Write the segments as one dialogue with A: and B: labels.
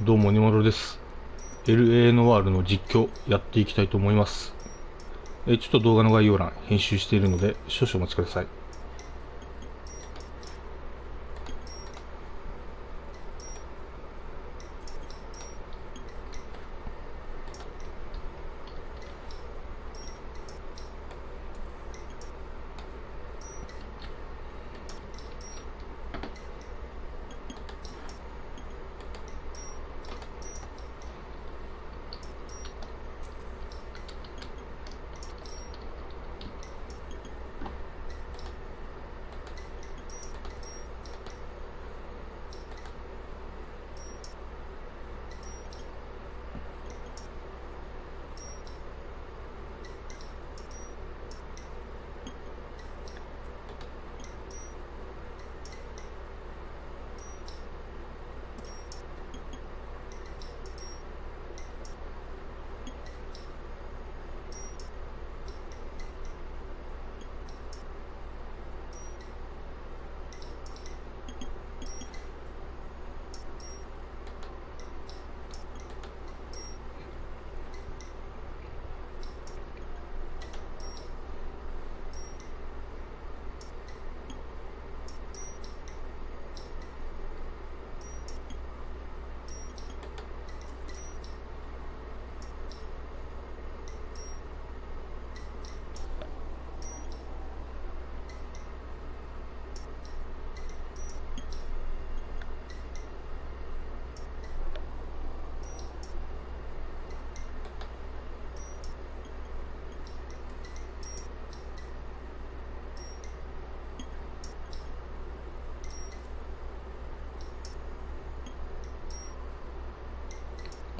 A: どうも、おにまろです。L.A. ノワールの実況やっていきたいと思います。ちょっと動画の概要欄編集しているので少々お待ちください。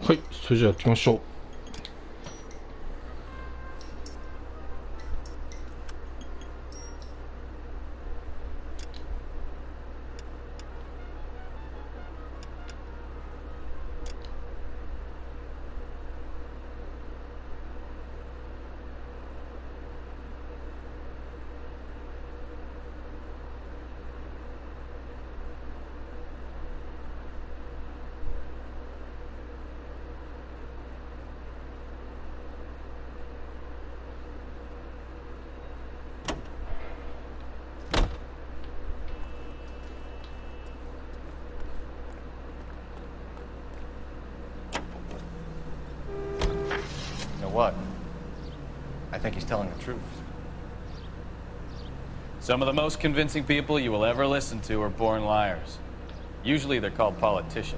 A: はい、それじゃあやってみましょう。
B: What? I think he's telling the truth.
C: Some of the most convincing people you will ever listen to are born liars. Usually they're called politicians.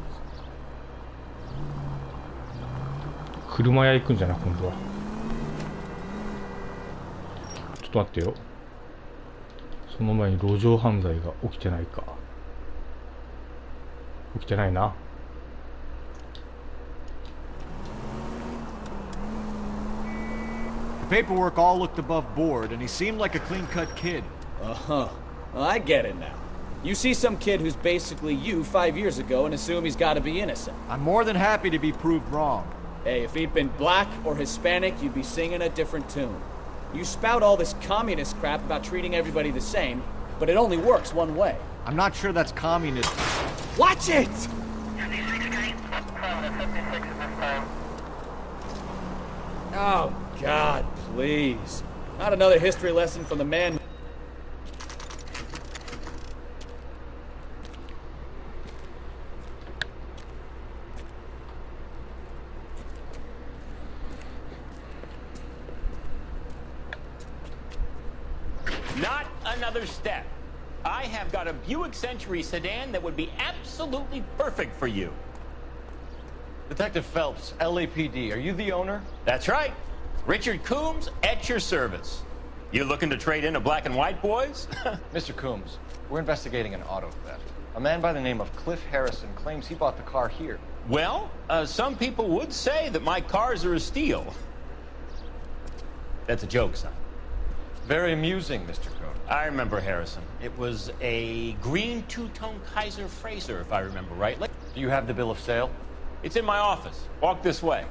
A: 車屋行くんじゃな、今度は。ちょっと待ってよ。その前に路上犯罪が起きてないか。起きてないな。
D: The paperwork all looked above board, and he seemed like a clean-cut kid.
E: Uh-huh. Well, I get it now. You see some kid who's basically you 5 years ago and assume he's gotta be innocent.
D: I'm more than happy to be proved wrong.
E: Hey, if he'd been black or Hispanic, you'd be singing a different tune. You spout all this communist crap about treating everybody the same, but it only works one way.
D: I'm not sure that's communist.
E: Watch it! Oh, God, please. Not another history lesson from the man.
F: Not another step. I have got a Buick Century sedan that would be absolutely perfect for you.
B: Detective Phelps, LAPD, are you the owner?
F: That's right. Richard Coombs at your service. You looking to trade in a black and white, boys?
B: Mr. Coombs, we're investigating an auto theft. A man by the name of Cliff Harrison claims he bought the car here.
F: Well, some people would say that my cars are a steal. That's a joke, son.
B: Very amusing, Mr. Coombs.
F: I remember Harrison. It was a green two-tone Kaiser Frazer, if I remember rightly.
B: Do you have the bill of sale?
F: It's in my office. Walk this way.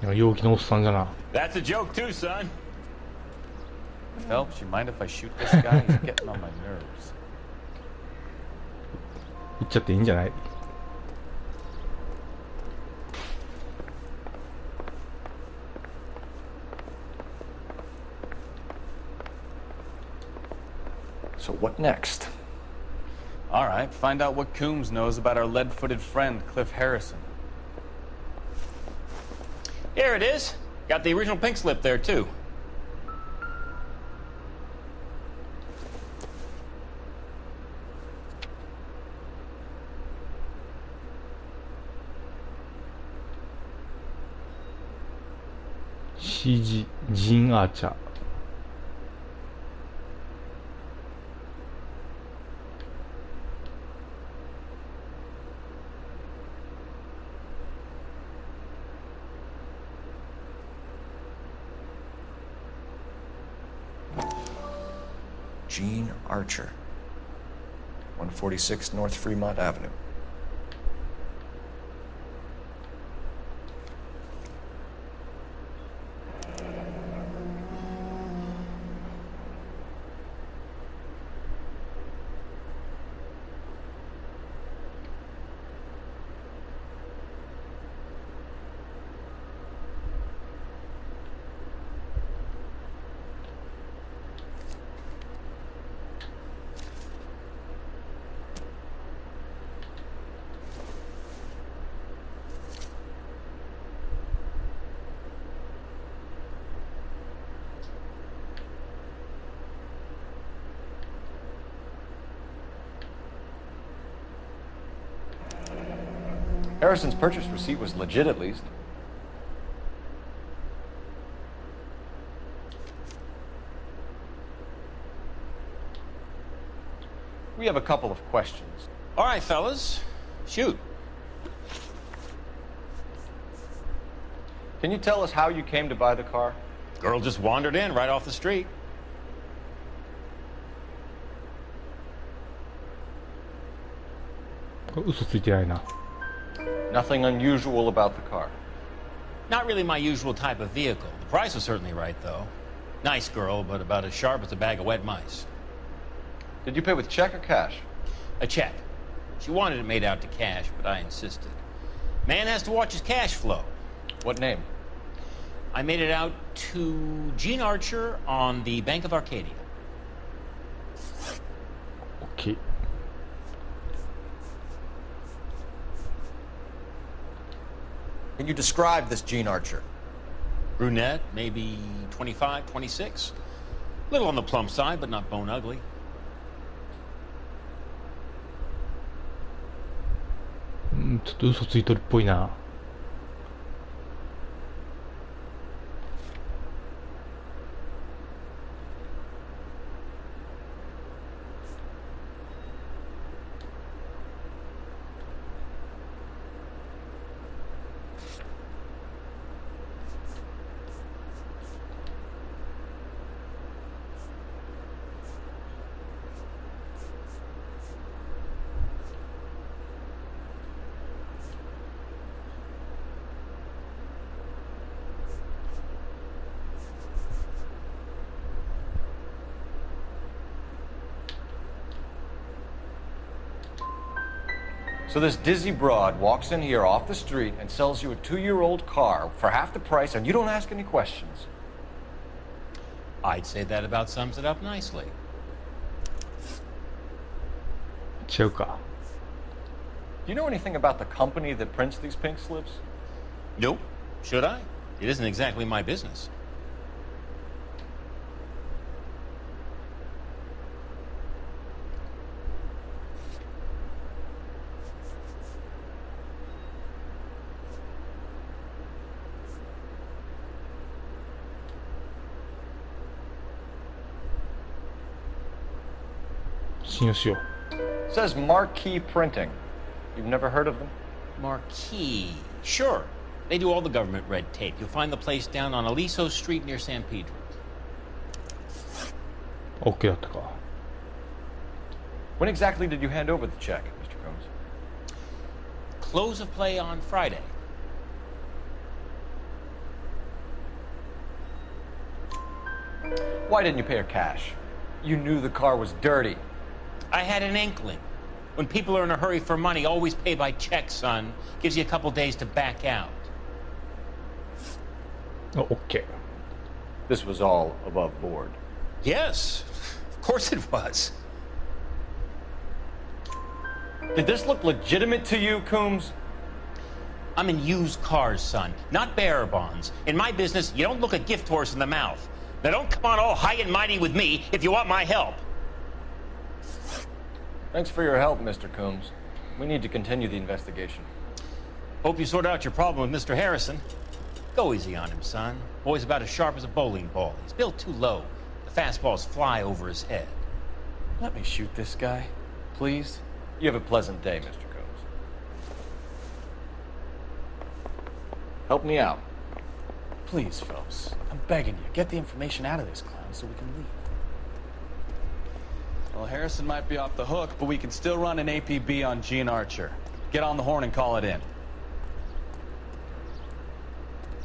A: 陽気なおっさんじゃな。
F: That's a joke too, son.
C: Phelps, you mind if I shoot this guy? He's getting on my nerves.
A: 行っちゃっていいんじゃない？
B: So what next?
C: All right, find out what Coombs knows about our lead-footed friend, Cliff Harrison.
F: Here it is. Got the original pink slip there, too.
A: CG ジンアーチャー。
B: Gene Archer, 146 North Fremont Avenue. Harrison's purchase receipt was legit, at least. We have a couple of questions.
F: All right, fellas. Shoot.
B: Can you tell us how you came to buy the car?
F: Girl just wandered in right off the street.
B: Nothing unusual about the car.
F: Not really my usual type of vehicle. The price was certainly right, though. Nice girl, but about as sharp as a bag of wet mice.
B: Did you pay with check or cash?
F: A check. She wanted it made out to cash, but I insisted. Man has to watch his cash flow.
B: What name?
F: I made it out to Gene Archer on the Bank of Arcadia.
A: Okay.
B: Can you describe this Gene Archer?
F: Brunette, maybe 25, 26. Little on the plump side, but not bone ugly.
A: Mm, ちょっと嘘ついとるっぽいな。
B: So this dizzy broad walks in here off the street and sells you a 2-year-old car for half the price, and you don't ask any questions.
F: I'd say that about sums it up nicely.
A: 違うか。
B: Do you know anything about the company that prints these pink slips?
F: Nope. Should I? It isn't exactly my business.
B: Says Marquee Printing. You've never heard of them?
F: Marquee. Sure. They do all the government red tape. You'll find the place down on Aliso Street near San Pedro.
A: OK だったか。
B: When exactly did you hand over the check, Mr. Combs?
F: Close of play on Friday.
B: Why didn't you pay her cash? You knew the car was dirty.
F: I had an inkling. When people are in a hurry for money, always pay by check, son. Gives you a couple days to back out.
A: あ、OK。
B: This was all above board.
F: Yes, of course it was.
B: Did this look legitimate to you, Coombs?
F: I'm in used cars, son, not bearer bonds. In my business, you don't look a gift horse in the mouth. Now don't come on all high and mighty with me if you want my help.
B: Thanks for your help, Mr. Coombs. We need to continue the investigation.
F: Hope you sort out your problem with Mr. Harrison. Go easy on him, son. Boy's about as sharp as a bowling ball. He's built too low. The fastballs fly over his head.
E: Let me shoot this guy, please.
B: You have a pleasant day, Mr. Coombs. Help me out.
E: Please, Phelps. I'm begging you. Get the information out of this clown so we can leave.
C: Well, Harrison might be off the hook, but we can still run an APB on Gene Archer. Get on the horn and call it in.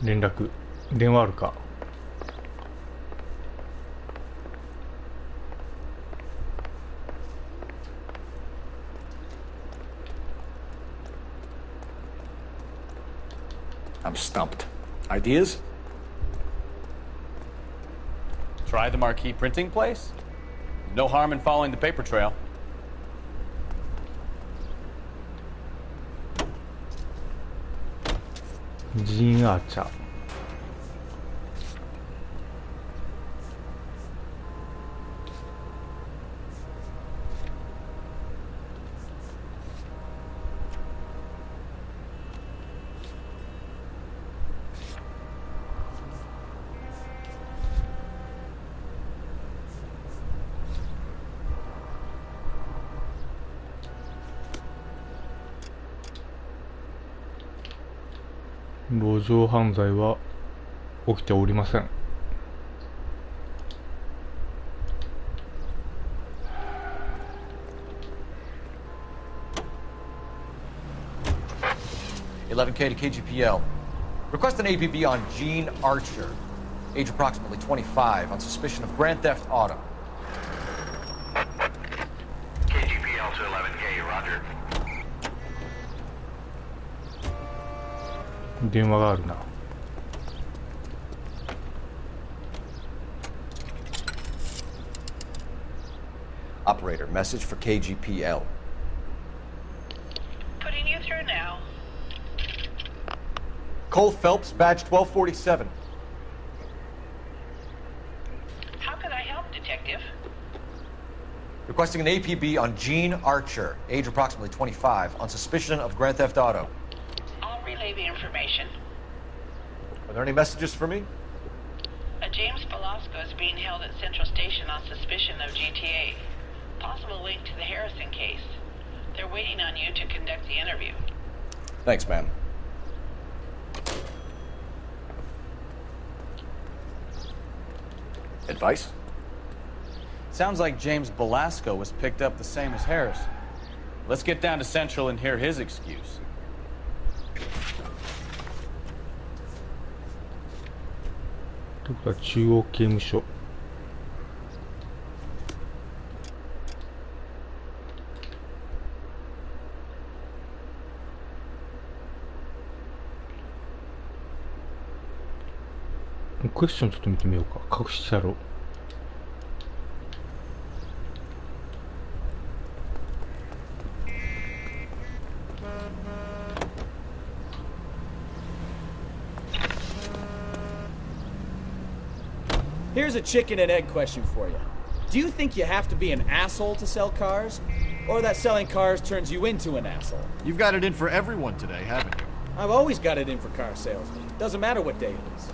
A: 連絡、電話あるか。
B: I'm stumped. Ideas?
C: Try the marquee printing place? No harm in following the paper trail.
A: Gene Archer。路上犯罪は起きておりません。
B: 11K to KGPL. Request an APB on Gene Archer, age approximately 25, on suspicion of grand theft auto.
G: KGPL to 11K, Roger.
A: 電話があるな。
B: Operator, message for KGPL.
H: Putting you through now.
B: Cole Phelps, badge 1247.
H: How can I help, Detective?
B: Requesting an APB on Gene Archer, age approximately 25, on suspicion of grand theft auto.
H: I'll relay the information.
B: Are there any messages for me?
H: A James Velasco is being held at Central Station on suspicion of GTA. Possible link to the Harrison case. They're waiting on you to conduct the interview.
B: Thanks, man. Advice?
C: Sounds like James Velasco was picked up the same as Harrison. Let's get down to Central and hear his excuse.
A: ということは中央刑務所。クエスチョンちょっと見てみようか。隠し車両。
E: Here's a chicken and egg question for you. Do you think you have to be an asshole to sell cars? Or that selling cars turns you into an asshole?
D: You've got it in for everyone today, haven't you?
E: I've always got it in for car salesmen. Doesn't matter what day it is.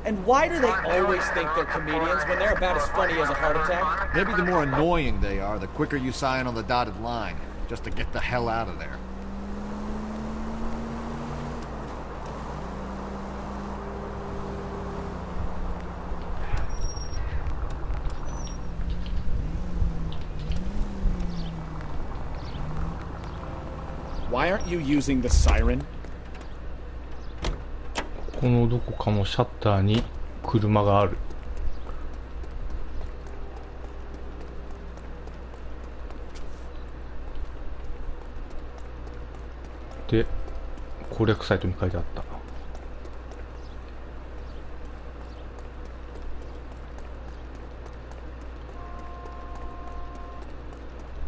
E: And why do they always think they're comedians when they're about as funny as a heart attack?
D: Maybe the more annoying they are, the quicker you sign on the dotted line, just to get the hell out of there.
E: Why aren't you using the siren?
A: このどこかのシャッターに車がある。って攻略サイトに書いてあった。こ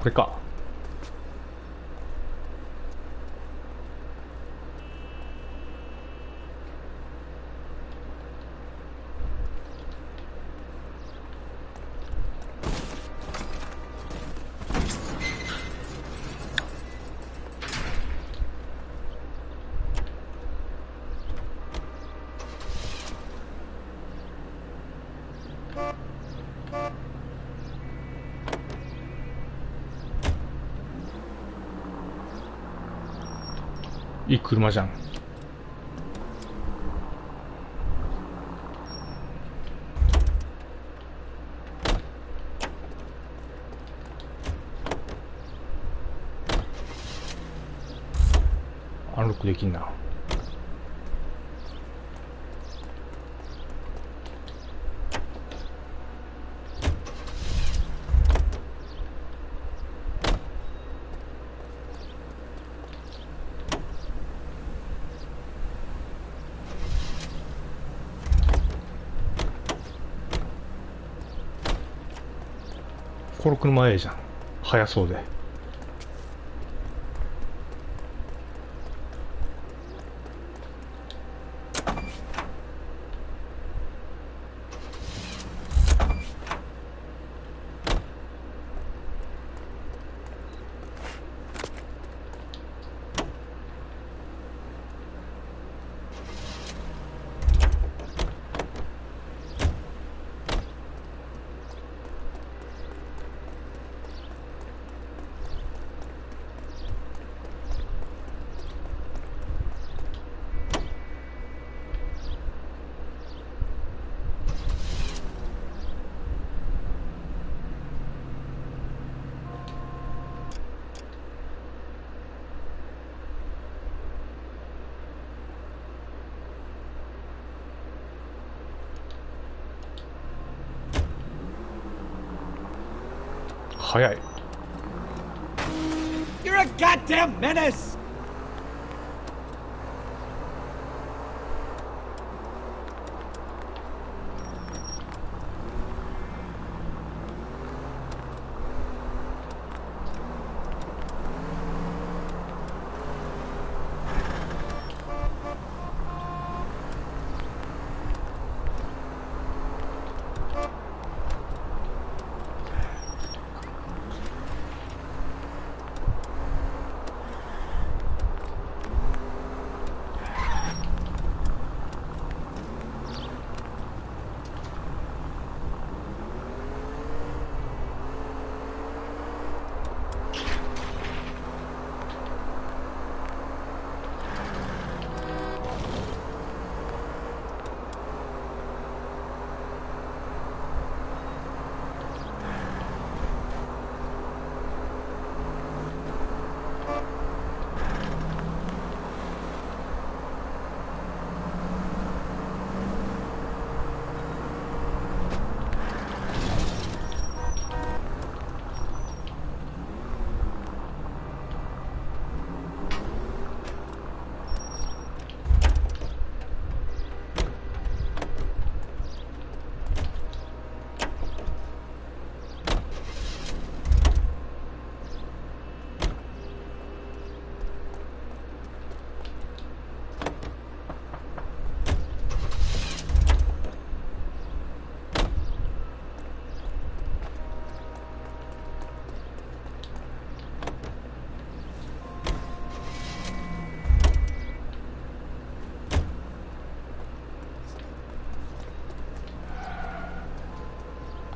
A: れか。いい車じゃん。アンロックできんな。この車ええじゃん。速そうで。速い。
E: You're a goddamn menace!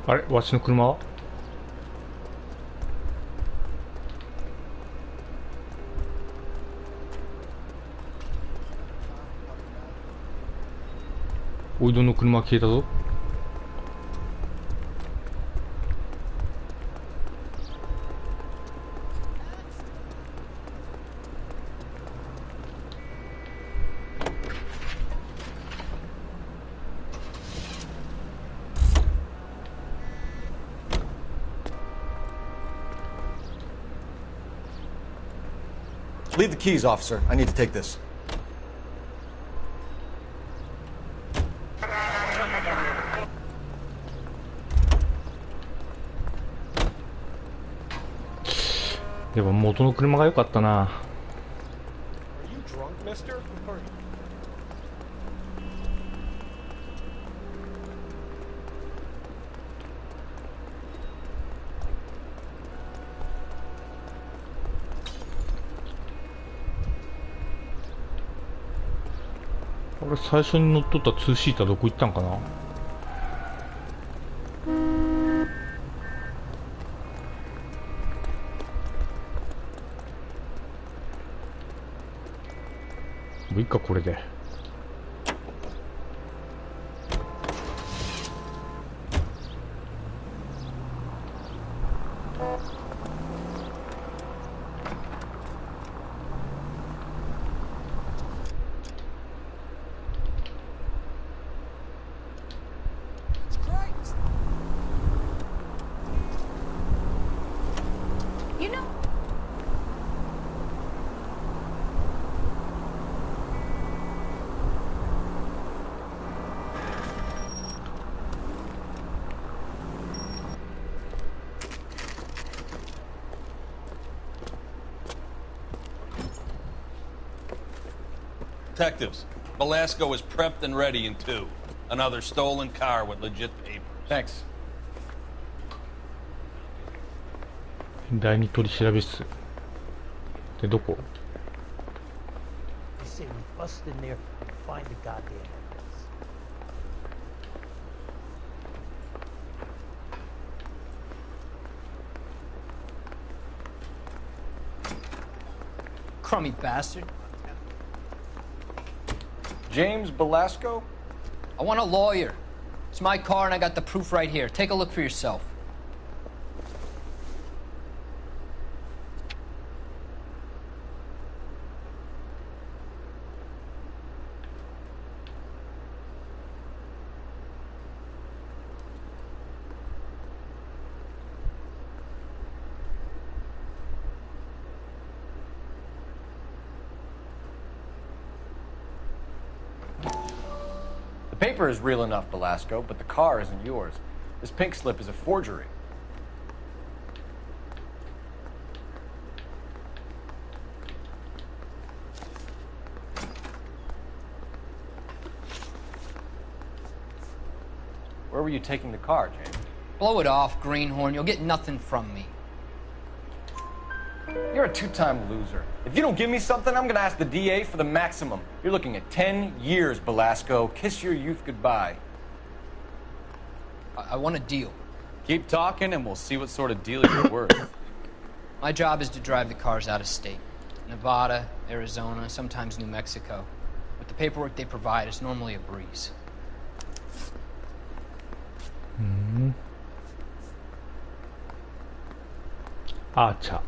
A: あれ、わしの車は？おいどんの車消えたぞ。
B: Leave the keys, officer. I need to take this.
A: でも元の車が良かったな。俺最初に乗っとった2シーターどこ行ったんかな。もういいかこれで。
I: Detectives, Belasco is prepped and ready in 2. Another stolen car with legit papers.
C: Thanks.
A: 第二取調室でどこ？
J: They say we bust in there and find the goddamn evidence.
K: Crummy bastard.
B: James Belasco?
K: I want a lawyer. It's my car and I got the proof right here. Take a look for yourself.
B: The paper is real enough, Belasco, but the car isn't yours. This pink slip is a forgery. Where were you taking the car, James?
K: Blow it off, greenhorn. You'll get nothing from me.
B: You're a two-time loser. If you don't give me something, I'm gonna ask the DA for the maximum. You're looking at 10 years, Belasco. Kiss your youth goodbye.
K: I want a deal.
C: Keep talking and we'll see what sort of deal you're worth.
K: My job is to drive the cars out of state. Nevada, Arizona, sometimes New Mexico. With the paperwork they provide, it's normally a breeze.
A: Archer.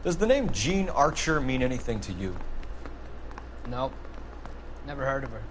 B: Does the name Jean Archer mean anything to you?
K: Nope. Never heard of her.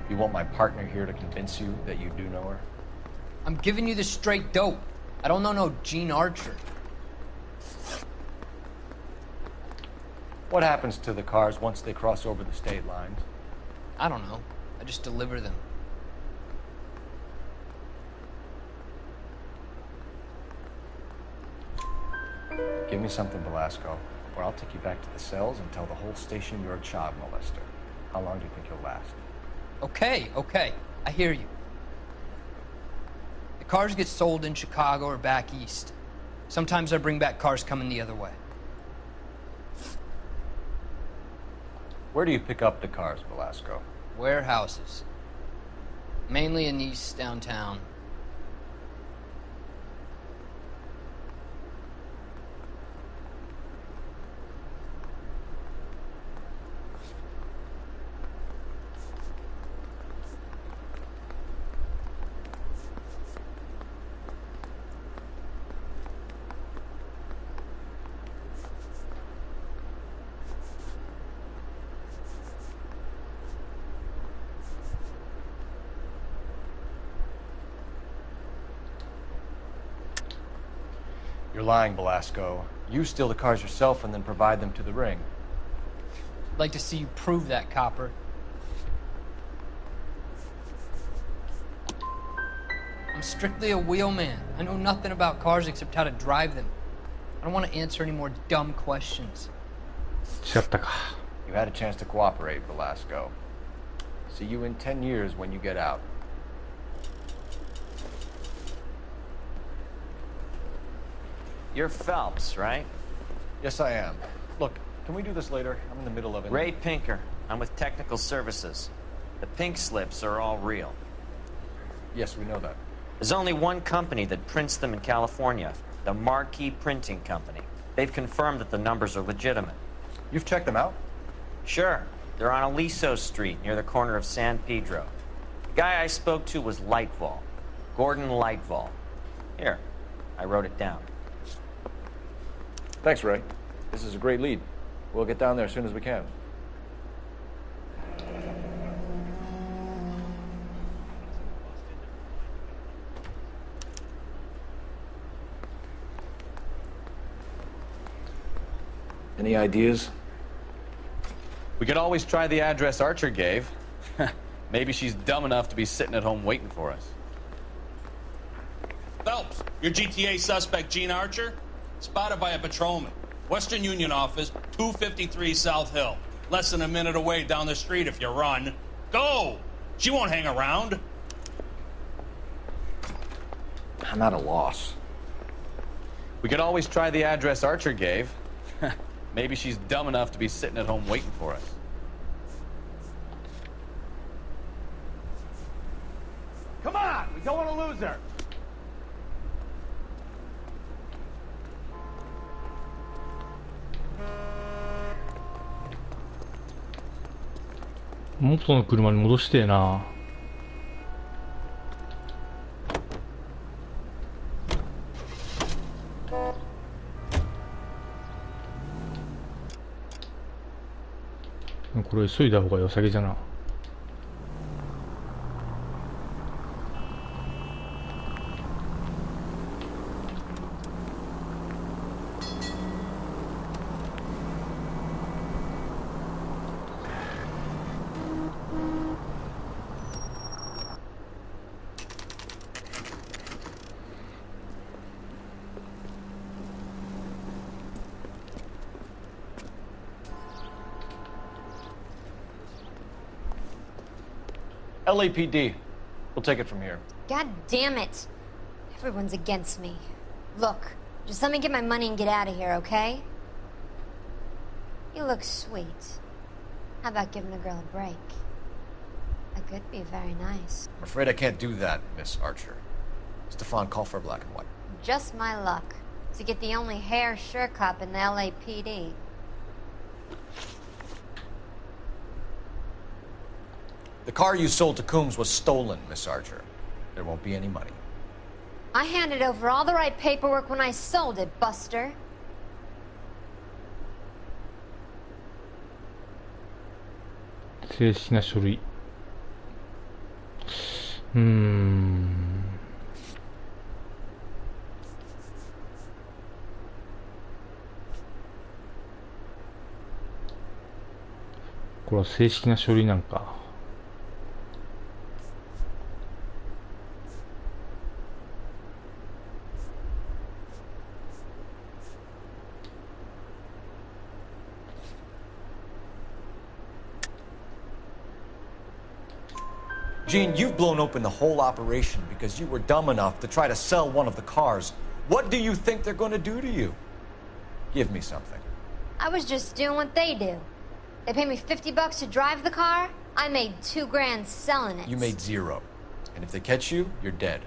B: You want my partner here to convince you that you do know her?
K: I'm giving you the straight dope. I don't know no Jean Archer.
B: What happens to the cars once they cross over the state lines?
K: I don't know. I just deliver them.
B: Give me something, Belasco, or I'll take you back to the cells and tell the whole station you're a child molester. How long do you think you'll last?
K: Okay, okay. I hear you. The cars get sold in Chicago or back east. Sometimes I bring back cars coming the other way.
B: Where do you pick up the cars, Belasco?
K: Warehouses. Mainly in East downtown.
B: You're lying, Belasco. You steal the cars yourself and then provide them to the ring.
K: I'd like to see you prove that, copper. I'm strictly a wheelman. I know nothing about cars except how to drive them. I don't want to answer any more dumb questions.
A: 違ったか。
B: You had a chance to cooperate, Belasco. See you in 10 years when you get out.
L: You're Phelps, right?
B: Yes, I am. Look, can we do this later? I'm in the middle of it.
L: Ray Pinker. I'm with Technical Services. The pink slips are all real.
B: Yes, we know that.
L: There's only one company that prints them in California, the Marquee Printing Company. They've confirmed that the numbers are legitimate.
B: You've checked them out?
L: Sure. They're on Aliso Street, near the corner of San Pedro. The guy I spoke to was Lightval. Gordon Lightval. Here, I wrote it down.
B: Thanks, Ray. This is a great lead. We'll get down there as soon as we can. Any ideas?
C: We could always try the address Archer gave. Maybe she's dumb enough to be sitting at home waiting for us.
I: Phelps, your GTA suspect, Gene Archer, spotted by a patrolman. Western Union office, 253 South Hill. Less than a minute away down the street if you run. Go! She won't hang around.
B: I'm at a loss.
C: We could always try the address Archer gave. Maybe she's dumb enough to be sitting at home waiting for us.
E: Come on! We don't want to lose her!
A: 元の車に戻してえな。これ急いだ方が良さげじゃな。
B: LAPD. We'll take it from here.
M: God damn it. Everyone's against me. Look, just let me get my money and get out of here, okay? You look sweet. How about giving a girl a break? That could be very nice.
B: I'm afraid I can't do that, Miss Archer. Stefan, call for black and white.
M: Just my luck. To get the only hair sure cop in the LAPD.
B: The car you sold to Coombs was stolen, Miss Archer. There won't be any money.
M: I handed over all the right paperwork when I sold it, Buster.
A: 正式な書類。これは正式な書類なんか。
B: Gene, you've blown open the whole operation because you were dumb enough to try to sell one of the cars. What do you think they're going to do to you? Give me something.
M: I was just doing what they do. They paid me $50 to drive the car. I made $2 grand selling it.
B: You made $0. And if they catch you, you're dead.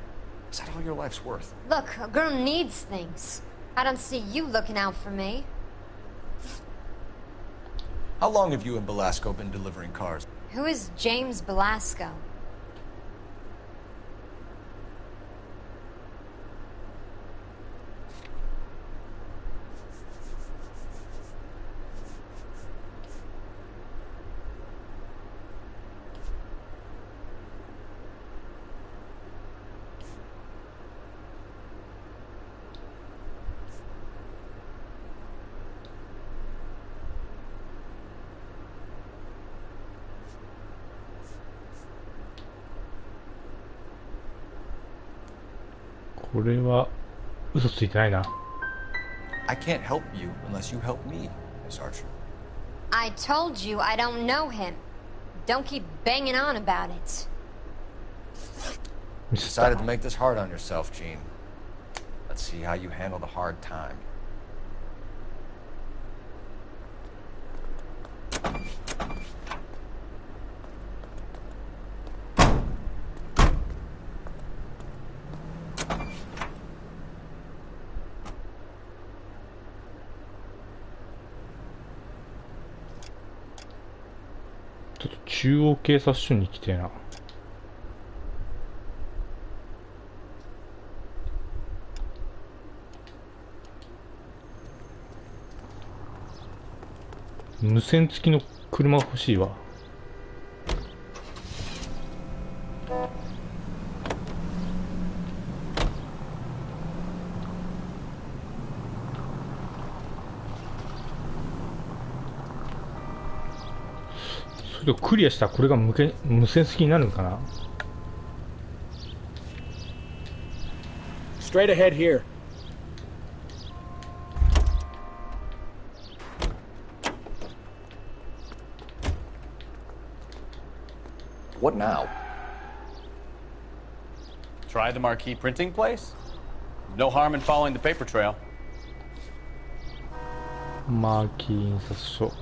B: Is that all your life's worth?
M: Look, a girl needs things. I don't see you looking out for me.
B: How long have you and Belasco been delivering cars?
M: Who is James Belasco?
A: これは嘘ついてないな。
B: I can't help you unless you help me, Miss Archer.
M: I told you I don't know him. Don't keep banging on about it.
B: You decided to make this hard on yourself, Gene. Let's see how you handle the hard time.
A: ちょっと中央警察署に来てえな。無線付きの車欲しいわ。それをクリアしたらこれが無線付きになるんかな。
E: Straight ahead here.
B: What now?
C: Try the marquee printing place? No harm in following the paper trail.
A: マーキー印刷所。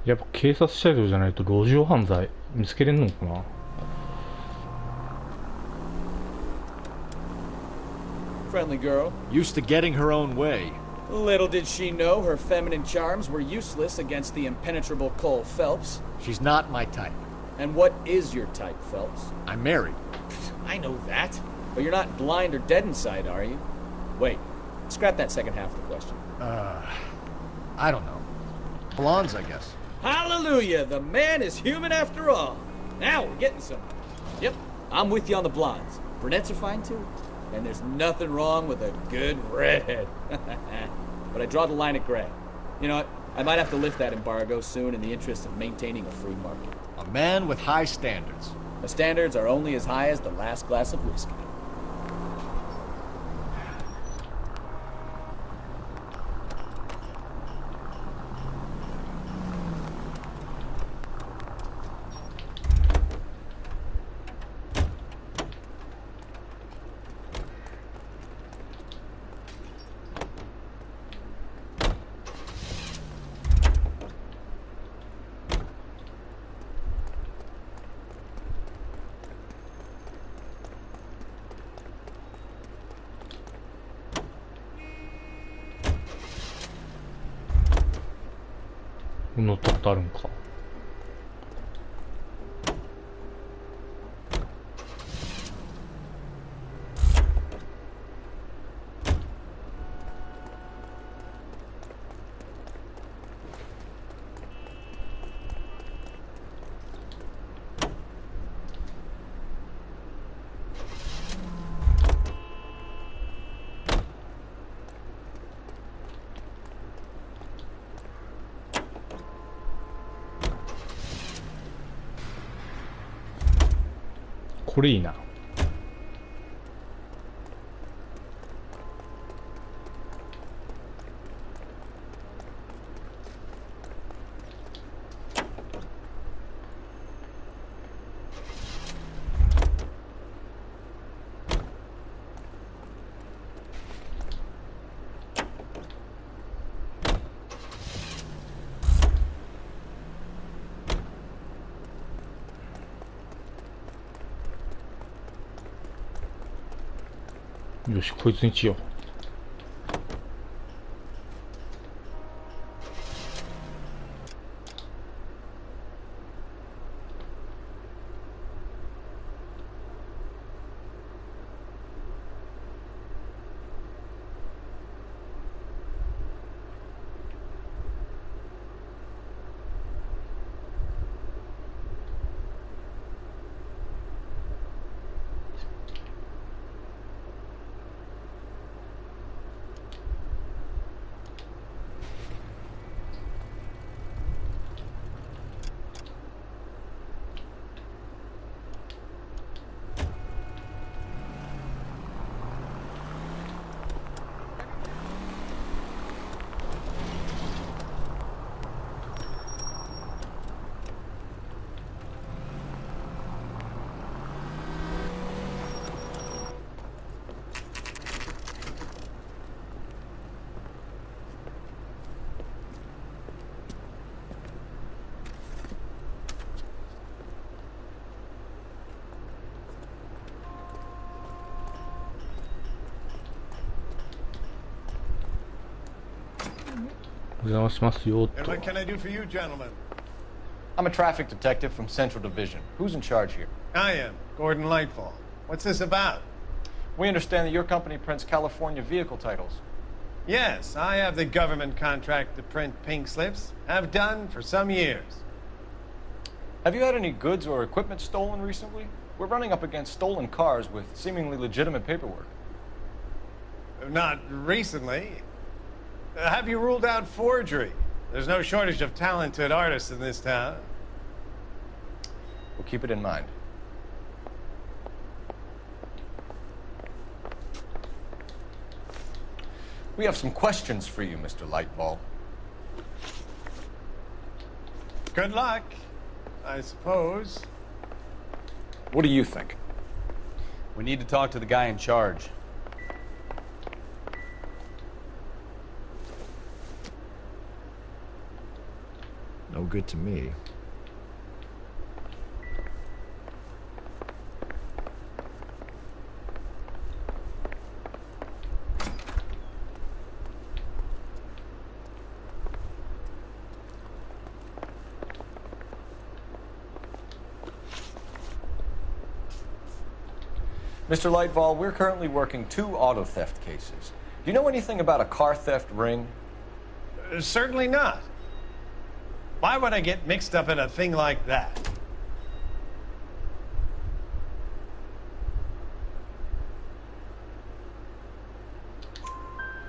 A: やっぱ警察車両じゃないと路上犯罪見つけれんのかな。
E: Friendly girl.
D: Used to getting her own way.
E: Little did she know her feminine charms were useless against the impenetrable Cole Phelps.
D: She's not my type.
E: And what is your type, Phelps?
D: I'm married.
E: I know that. But you're not blind or dead inside, are you? Wait. Scrap that second half of the question.
D: I don't know. Blondes, I guess.
E: Hallelujah! The man is human after all. Now we're getting somewhere. Yep, I'm with you on the blondes. Brunettes are fine too. And there's nothing wrong with a good redhead. But I draw the line at gray. You know what? I might have to lift that embargo soon in the interest of maintaining a free market.
D: A man with high standards.
E: The standards are only as high as the last glass of whiskey.
A: 乗ったことあるんか。これいいな。よし、こいつにしよう。お邪魔しますよ
D: And
A: と。
D: what can I do for you, gentlemen?
B: I'm a traffic detective from Central Division. Who's in charge here?
D: I am, Gordon Lightfall. What's this about?
B: We understand that your company prints California vehicle titles.
D: Yes, I have the government contract to print pink slips. Have done for some years.
B: Have you had any goods or equipment stolen recently? We're running up against stolen cars with seemingly legitimate paperwork.
D: Not recently. Have you ruled out forgery? There's no shortage of talented artists in this town.
B: We'll keep it in mind. We have some questions for you, Mr. Lightball.
D: Good luck, I suppose.
B: What do you think?
C: We need to talk to the guy in charge.
D: No good to me.
B: Mr. Lightball, we're currently working 2 auto theft cases. Do you know anything about a car theft ring?
D: Certainly not. Why would I get mixed up in a thing like that?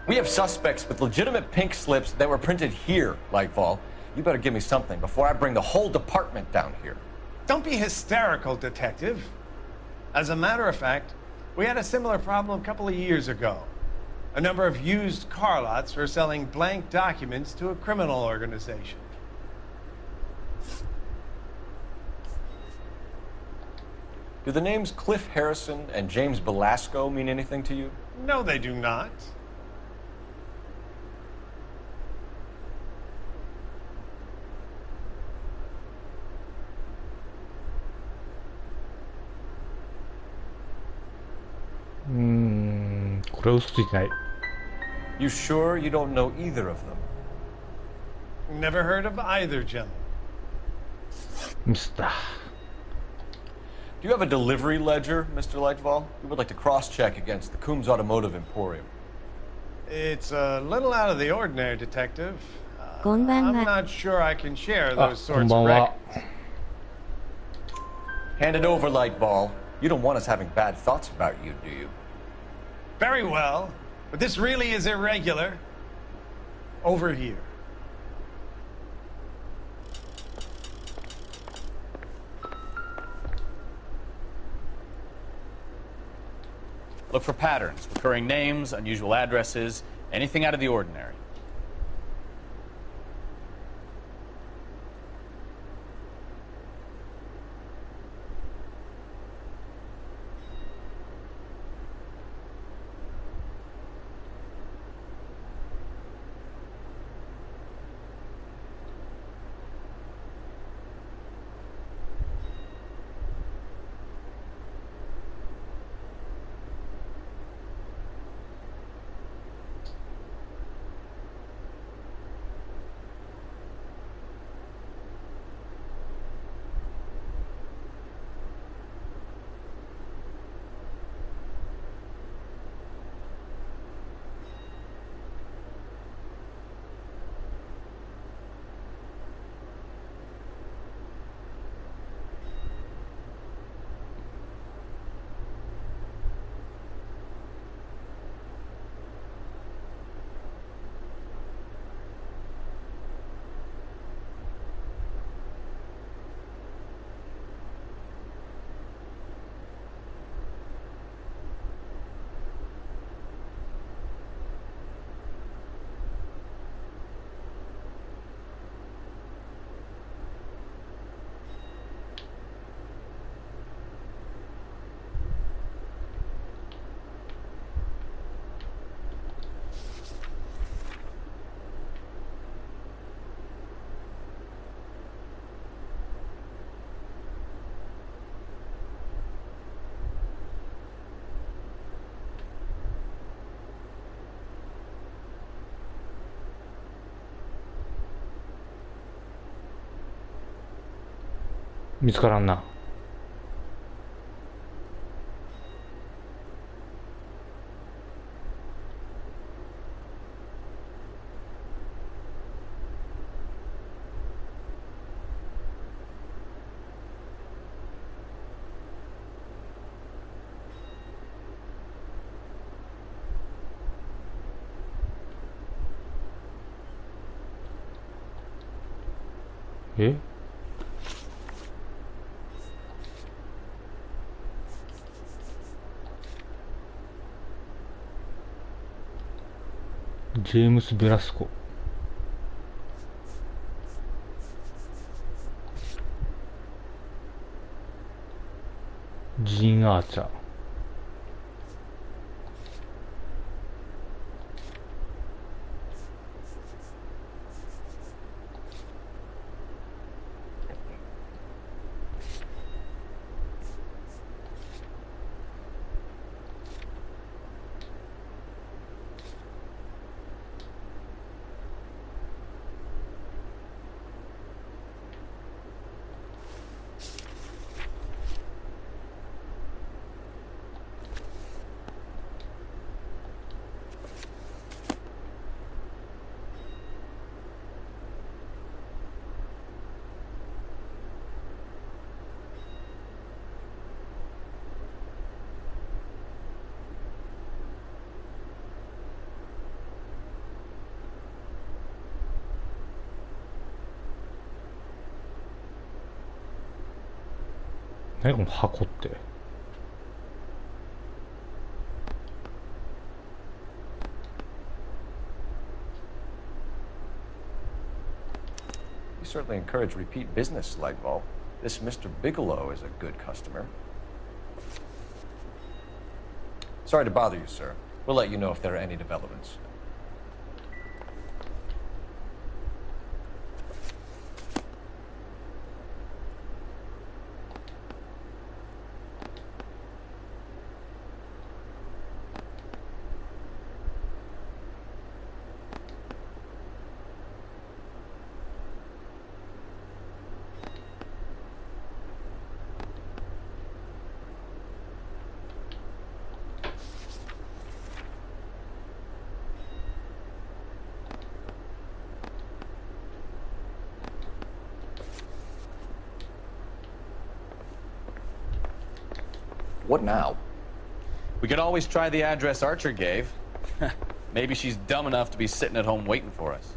B: We have suspects with legitimate pink slips that were printed here, Lightball. You better give me something before I bring the whole department down here.
D: Don't be hysterical, Detective. As a matter of fact, we had a similar problem a couple of years ago. A number of used car lots were selling blank documents to a criminal organization.
B: Do the names Cliff Harrison and James Belasco mean anything to you?
D: No, they do not.
A: Hmm, これは嘘ついてない。
B: You sure you don't know either of them?
D: Never heard of either, gentlemen.
A: ミスった。
B: Do you have a delivery ledger, Mr. Lightball? We would like to cross-check against the Coombs Automotive Emporium.
D: It's a little out of the ordinary, Detective.
M: こんばん
D: I'm
M: は。
D: not sure I can share
A: あ、
D: those
A: こん
D: sorts
A: ばん
D: of
A: は。
D: records.
B: Hand it over, Lightball. You don't want us having bad thoughts about you, do you?
D: Very well, but this really is irregular. Over here.
C: Look for patterns, recurring names, unusual addresses, anything out of the ordinary.
A: 見つからんな。え？ジェームス・ベラスコ。ジン・アーチャー。何この箱って。
B: You certainly encourage repeat business, Lightball. This Mr. Bigelow is a good customer. Sorry to bother you, sir. We'll let you know if there are any developments. What now?
C: We could always try the address Archer gave. Maybe she's dumb enough to be sitting at home waiting for us.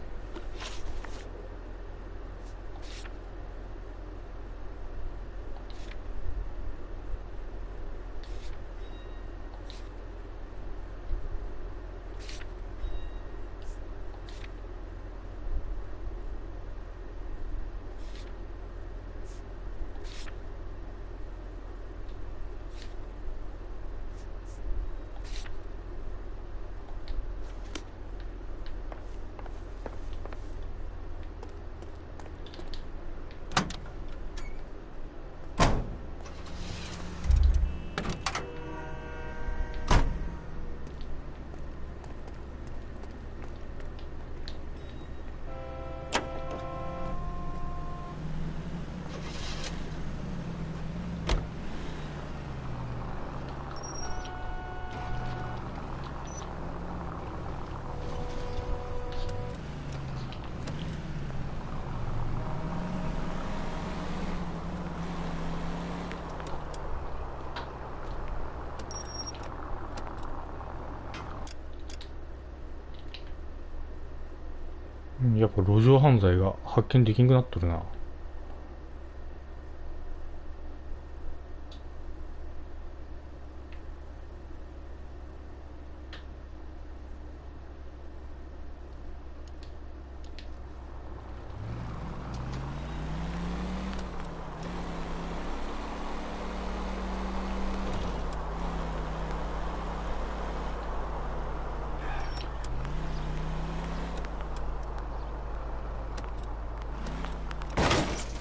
A: やっぱ路上犯罪が発見できなくなっとるな。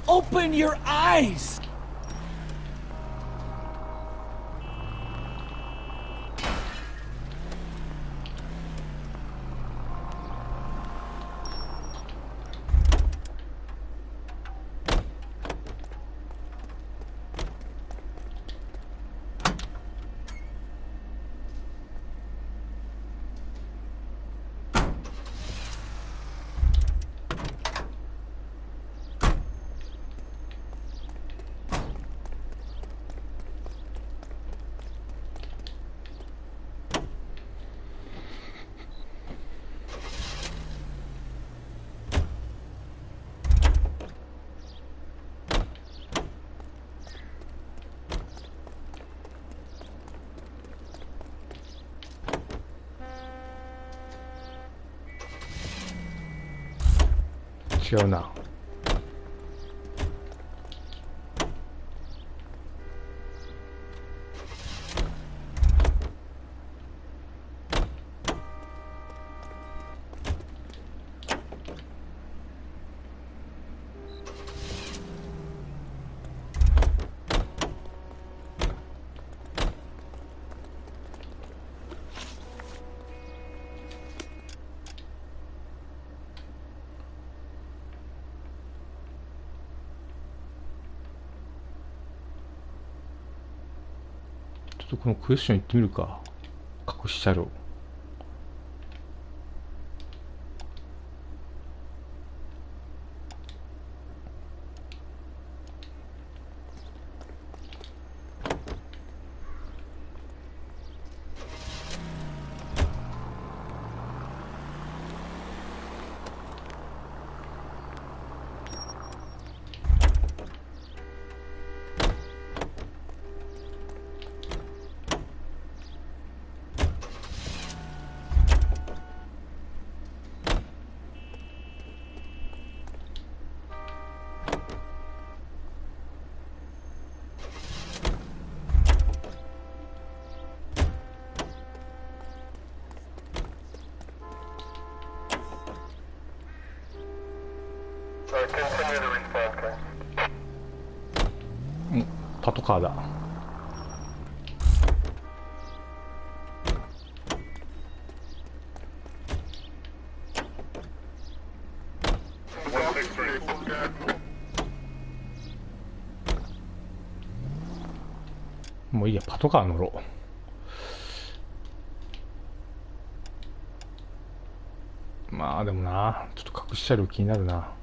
E: Open your eyes!
A: 違うな。ちょっとこのクエスチョン行ってみるか。隠し車両。パトカーだ。もういいや、パトカー乗ろう。まあでもな、ちょっと隠し車両気になるな。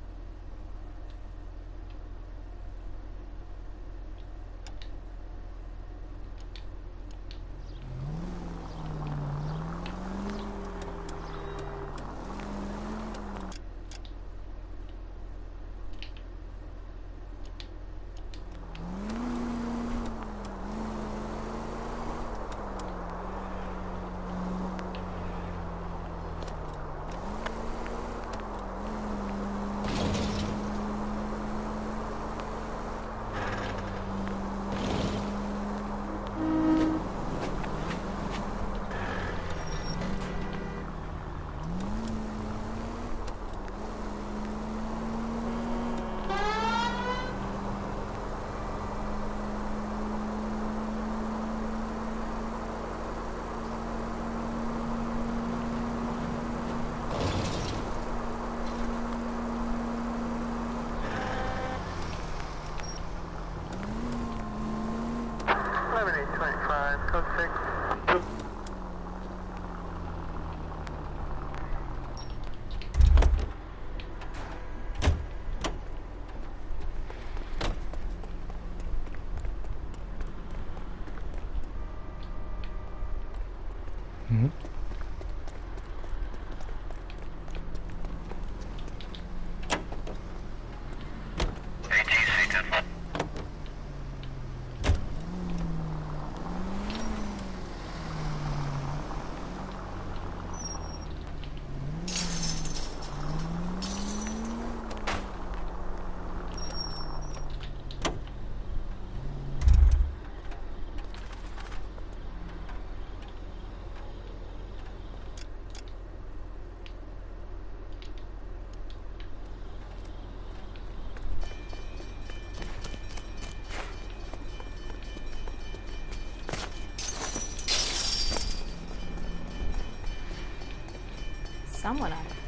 A: ん？Someone
N: on it.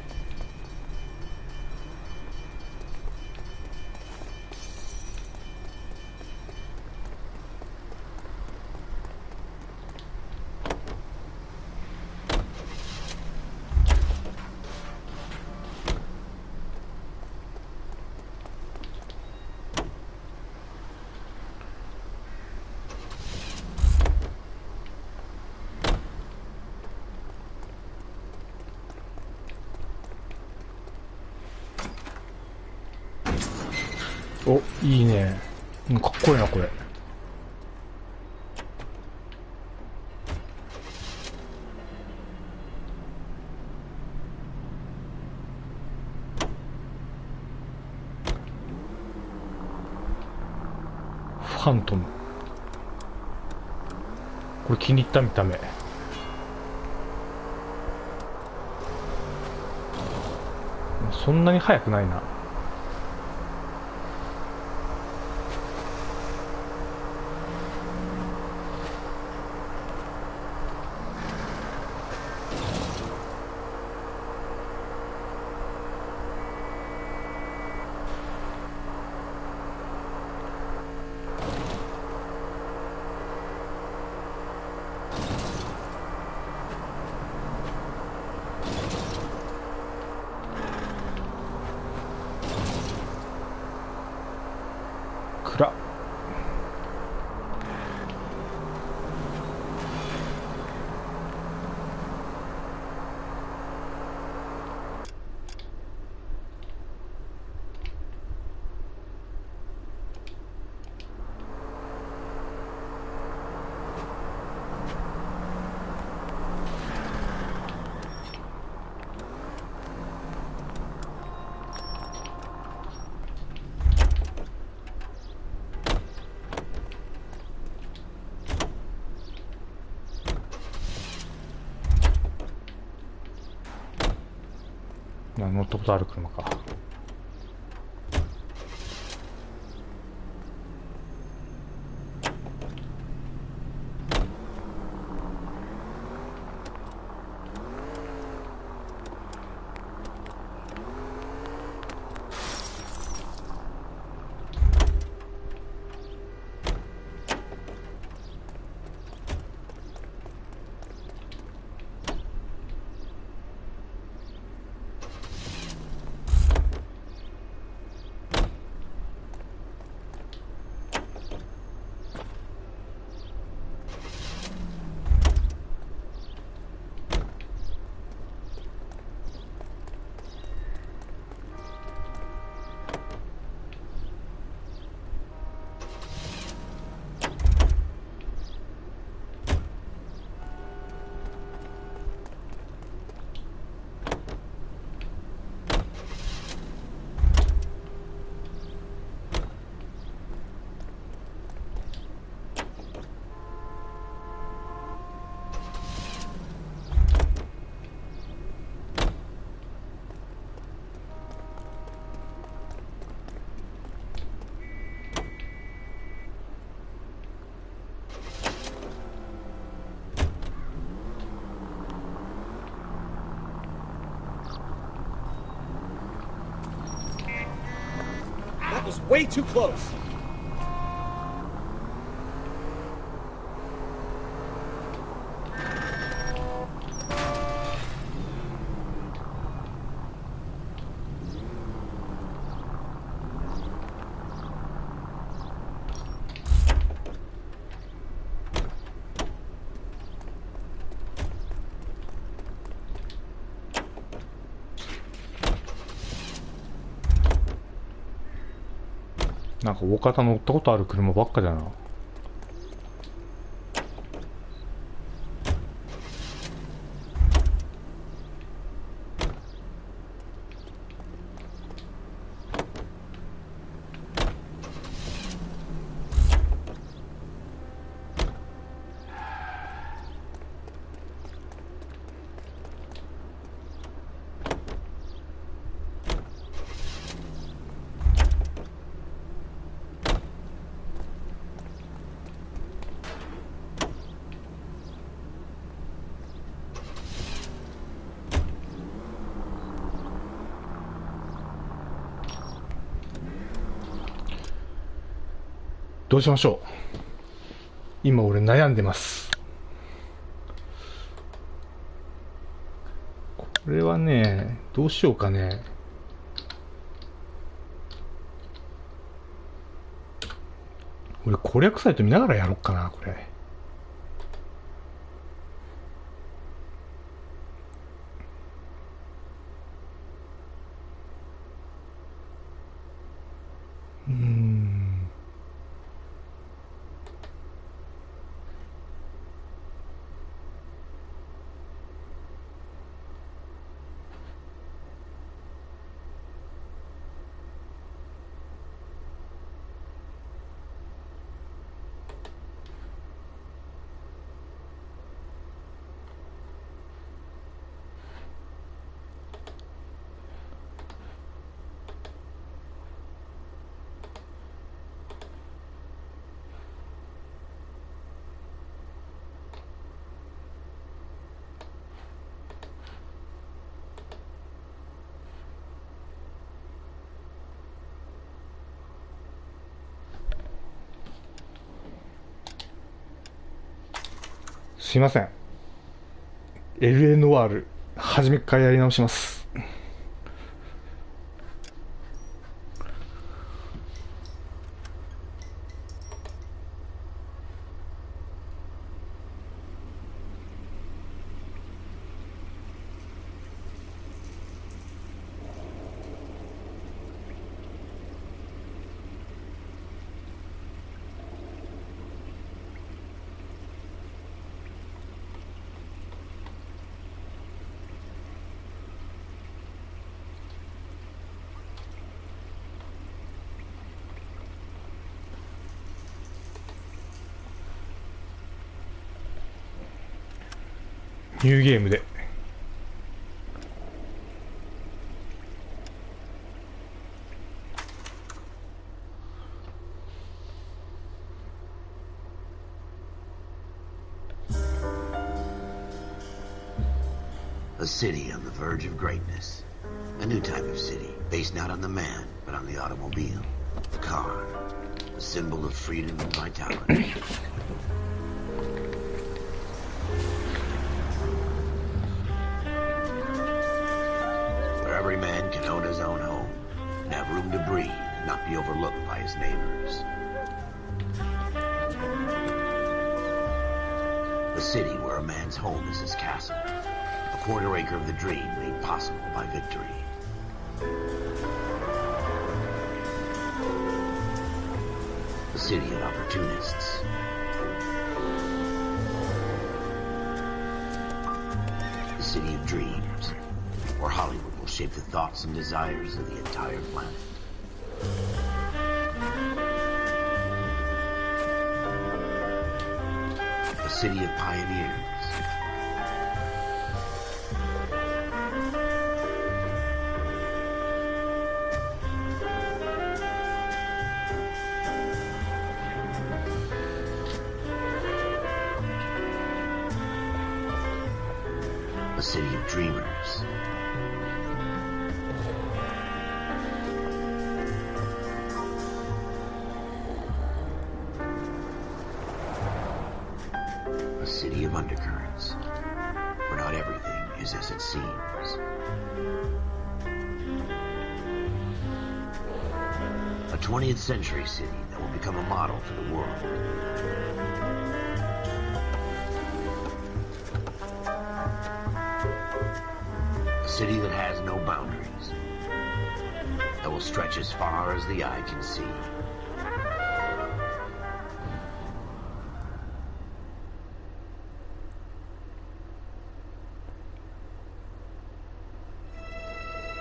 A: お、いいね。かっこいいな、これ。ハントム、これ気に入った見た目。そんなに速くないな。暗っ。乗ったことある車か。
E: That was way too close.
A: なんか大方乗ったことある車ばっかだな。どうしましょう。今俺悩んでます。これはね、どうしようかね。俺攻略サイト見ながらやろうかな、これ。すいません。L.A. ノワール、初めからやり直します。ニューゲームで。
O: A city on the verge of greatness. A new type of city, based not on the man, but on the automobile. The car. A symbol of freedom and vitality. Every man can own his own home and have room to breathe and not be overlooked by his neighbors. A city where a man's home is his castle, a quarter acre of the dream made possible by victory. A city of opportunists. A city of dreams, where Hollywood will shape the thoughts and desires of the entire planet. A city of pioneers. A city of dreamers. A city of undercurrents, where not everything is as it seems. A 20th century city that will become a model for the world. A city that has no boundaries, that will stretch as far as the eye can see.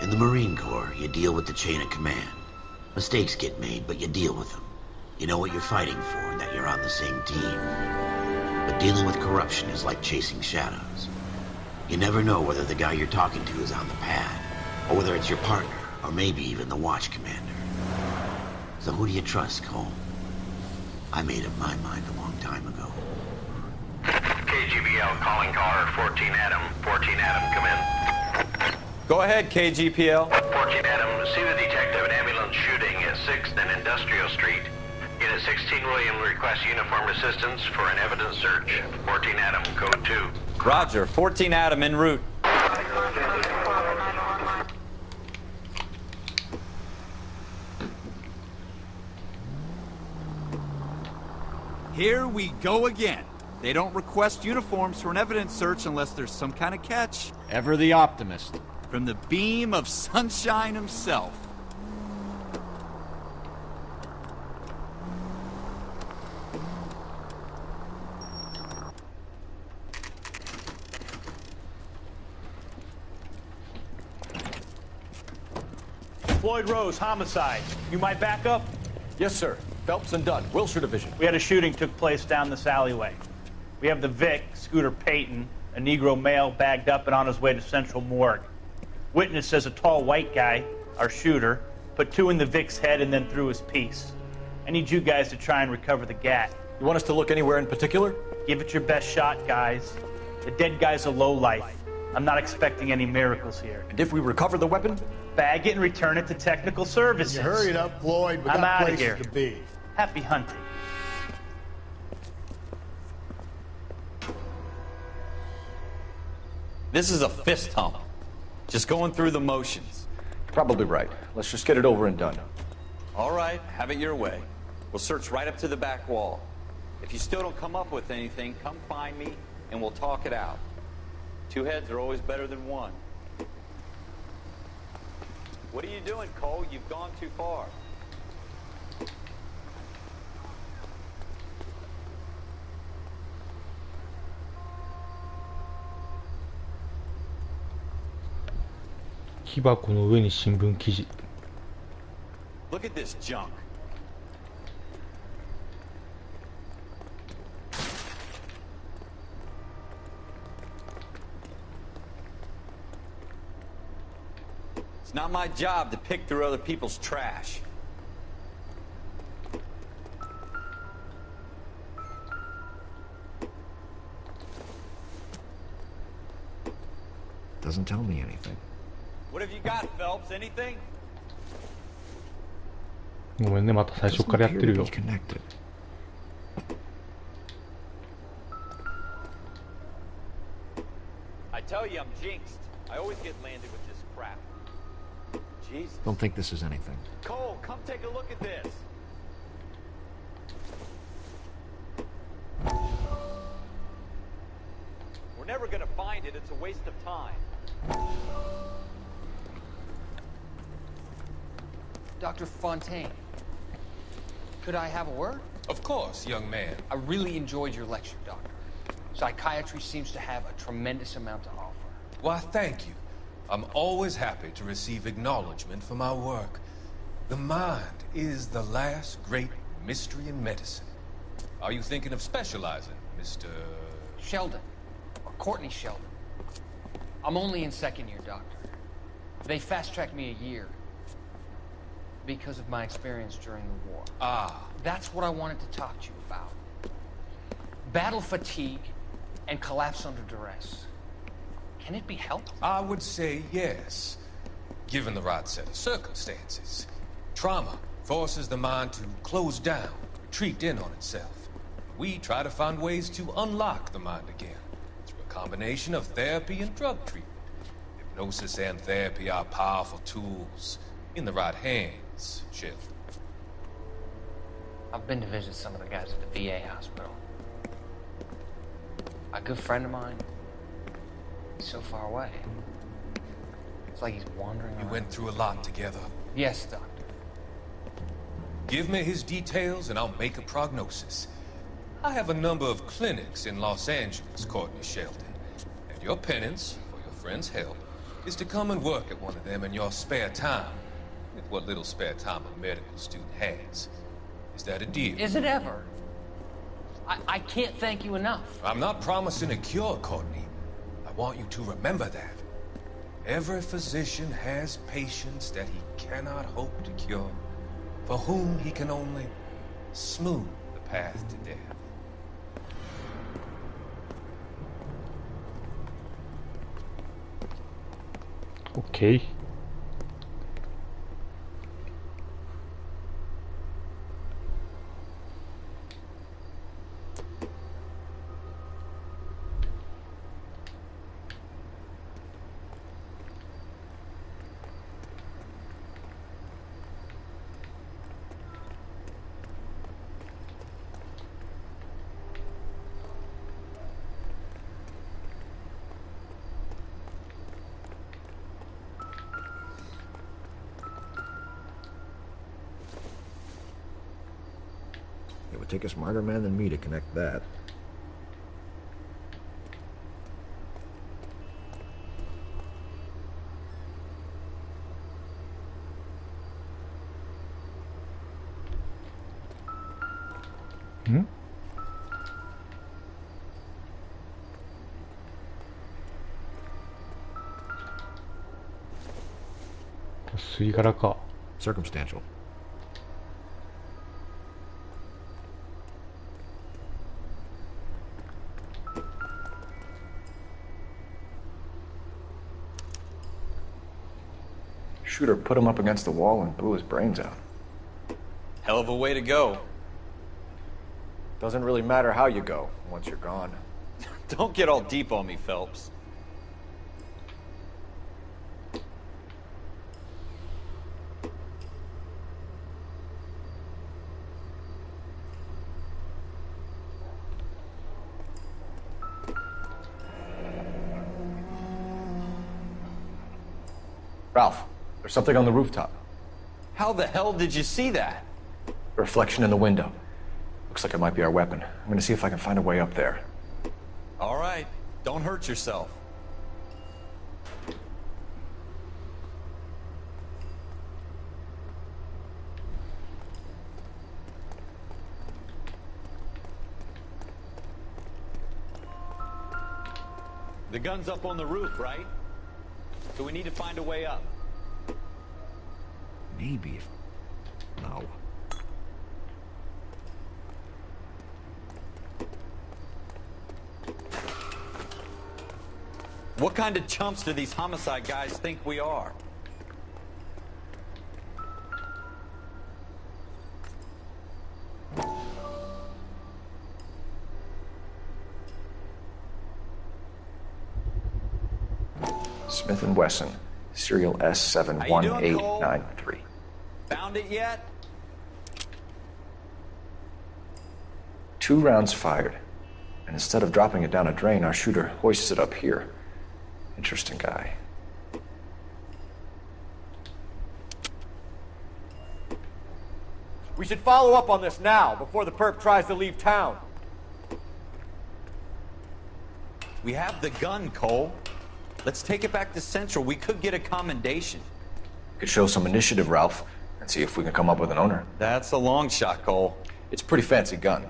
O: In the Marine Corps, you deal with the chain of command. Mistakes get made, but you deal with them. You know what you're fighting for and that you're on the same team. But dealing with corruption is like chasing shadows. You never know whether the guy you're talking to is on the pad, or whether it's your partner, or maybe even the watch commander. So who do you trust, Cole? I made up my mind a long time ago.
G: KGBL calling caller 14 Adam. 14 Adam, come in.
B: Go ahead, KGPL.
G: 14 Adam, see the detective, an ambulance shooting at 6th and Industrial Street. Unit 16 William requests uniformed assistance for an evidence search. 14 Adam, code 2.
B: Roger, 14 Adam en route.
P: Here we go again. They don't request uniforms for an evidence search unless there's some kind of catch.
C: Ever the optimist.
P: From the beam of sunshine himself.
Q: Floyd Rose, homicide. You might back up?
B: Yes, sir. Phelps and Dunn, Wilshire Division.
Q: We had a shooting took place down this alleyway. We have the Vic, Scooter Payton, a Negro male bagged up and on his way to Central Morgue. Witness says a tall white guy, our shooter, put 2 in the Vic's head and then threw his piece. I need you guys to try and recover the gat.
B: You want us to look anywhere in particular?
Q: Give it your best shot, guys. The dead guy's a lowlife. I'm not expecting any miracles here.
B: And if we recover the weapon?
Q: Bag it and return it to technical services.
R: You hurried up, Floyd. We
Q: I'm
R: got
Q: out of
R: places
Q: here.
R: to be.
Q: Happy hunting.
C: This is a fist hump. Just going through the motions.
B: Probably right. Let's just get it over and done.
C: All right, have it your way. We'll search right up to the back wall. If you still don't come up with anything, come find me and we'll talk it out. Two heads are always better than one. What are you doing, Cole? You've gone too far.
A: 木箱の上に新聞記事。
C: Look at this junk. It's not my job to pick through other people's trash.
B: Doesn't tell me anything.
C: What have you got, Phelps? Anything?
A: ごめんね、また最初からやってるよ。
C: I tell you, I'm jinxed. I always get landed with this crap. Jesus.
B: Don't think this is anything.
C: Cole, come take a look at this. We're never gonna find it. It's a waste of time.
K: Dr. Fontaine, could I have a word?
R: Of course, young man.
K: I really enjoyed your lecture, Doctor. Psychiatry seems to have a tremendous amount to offer.
R: Why, thank you. I'm always happy to receive acknowledgement for my work. The mind is the last great mystery in medicine. Are you thinking of specializing, Mr.
K: Sheldon, or Courtney Sheldon. I'm only in second year, Doctor. They fast-tracked me a year because of my experience during the war.
R: Ah.
K: That's what I wanted to talk to you about. Battle fatigue and collapse under duress. Can it be helped?
R: I would say yes, given the right set of circumstances. Trauma forces the mind to close down, retreat in on itself. We try to find ways to unlock the mind again through a combination of therapy and drug treatment. Hypnosis and therapy are powerful tools in the right hands, Sheldon.
K: I've been to visit some of the guys at the VA hospital. A good friend of mine, he's so far away. It's like he's wandering around.
R: You went through a lot together.
K: Yes, Doctor.
R: Give me his details and I'll make a prognosis. I have a number of clinics in Los Angeles, Courtney Sheldon. And your penance, for your friend's help, is to come and work at one of them in your spare time. With what little spare time a medical student has. Is that a deal?
K: Is it ever? I can't thank you enough.
R: I'm not promising a cure, Courtney. I want you to remember that. Every physician has patients that he cannot hope to cure, for whom he can only smooth the path to death.
A: Okay.
B: It would take a smarter man than me to connect that.
A: Hmm? 吸い殻か。
B: Circumstantial. Shooter put him up against the wall and blew his brains out.
C: Hell of a way to go.
B: Doesn't really matter how you go once you're gone.
C: Don't get all deep on me, Phelps.
B: Ralph, there's something on the rooftop.
C: How the hell did you see that?
B: A reflection in the window. Looks like it might be our weapon. I'm gonna see if I can find a way up there.
C: All right, don't hurt yourself. The gun's up on the roof, right? So we need to find a way up.
B: Maybe if... No.
C: What kind of chumps do these homicide guys think we are?
B: Smith & Wesson, serial S71893.
C: Found it yet?
B: 2 rounds fired. And instead of dropping it down a drain, our shooter hoists it up here. Interesting guy.
S: We should follow up on this now, before the perp tries to leave town.
C: We have the gun, Cole. Let's take it back to Central. We could get a commendation.
B: Could show some initiative, Ralph, and see if we can come up with an owner.
C: That's a long shot, Cole.
B: It's a pretty fancy gun.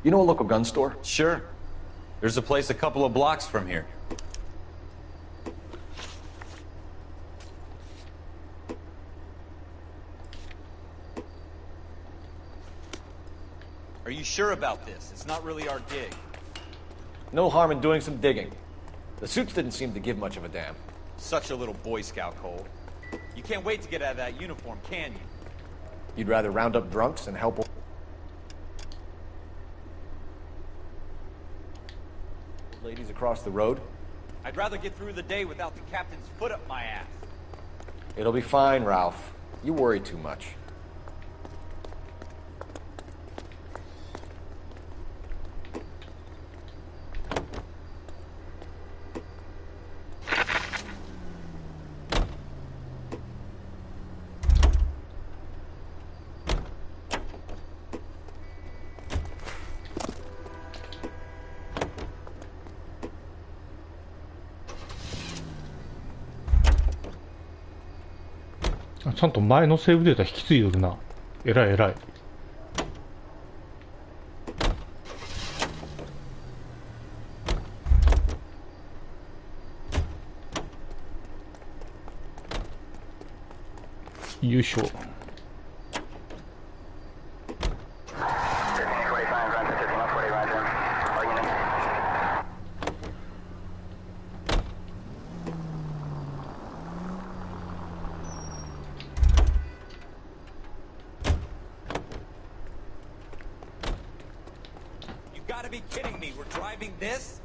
B: You know a local gun store?
C: Sure. There's a place a couple of blocks from here. Are you sure about this? It's not really our gig.
S: No harm in doing some digging. The suits didn't seem to give much of a damn.
C: Such a little Boy Scout, Cole. You can't wait to get out of that uniform, can you?
S: You'd rather round up drunks and help ladies across the road?
C: I'd rather get through the day without the captain's foot up my ass.
S: It'll be fine, Ralph. You worry too much.
A: ちゃんと前のセーブデータ引き継いでるな。えらいえらい。よいしょ。
C: Gotta be kidding me. We're driving this?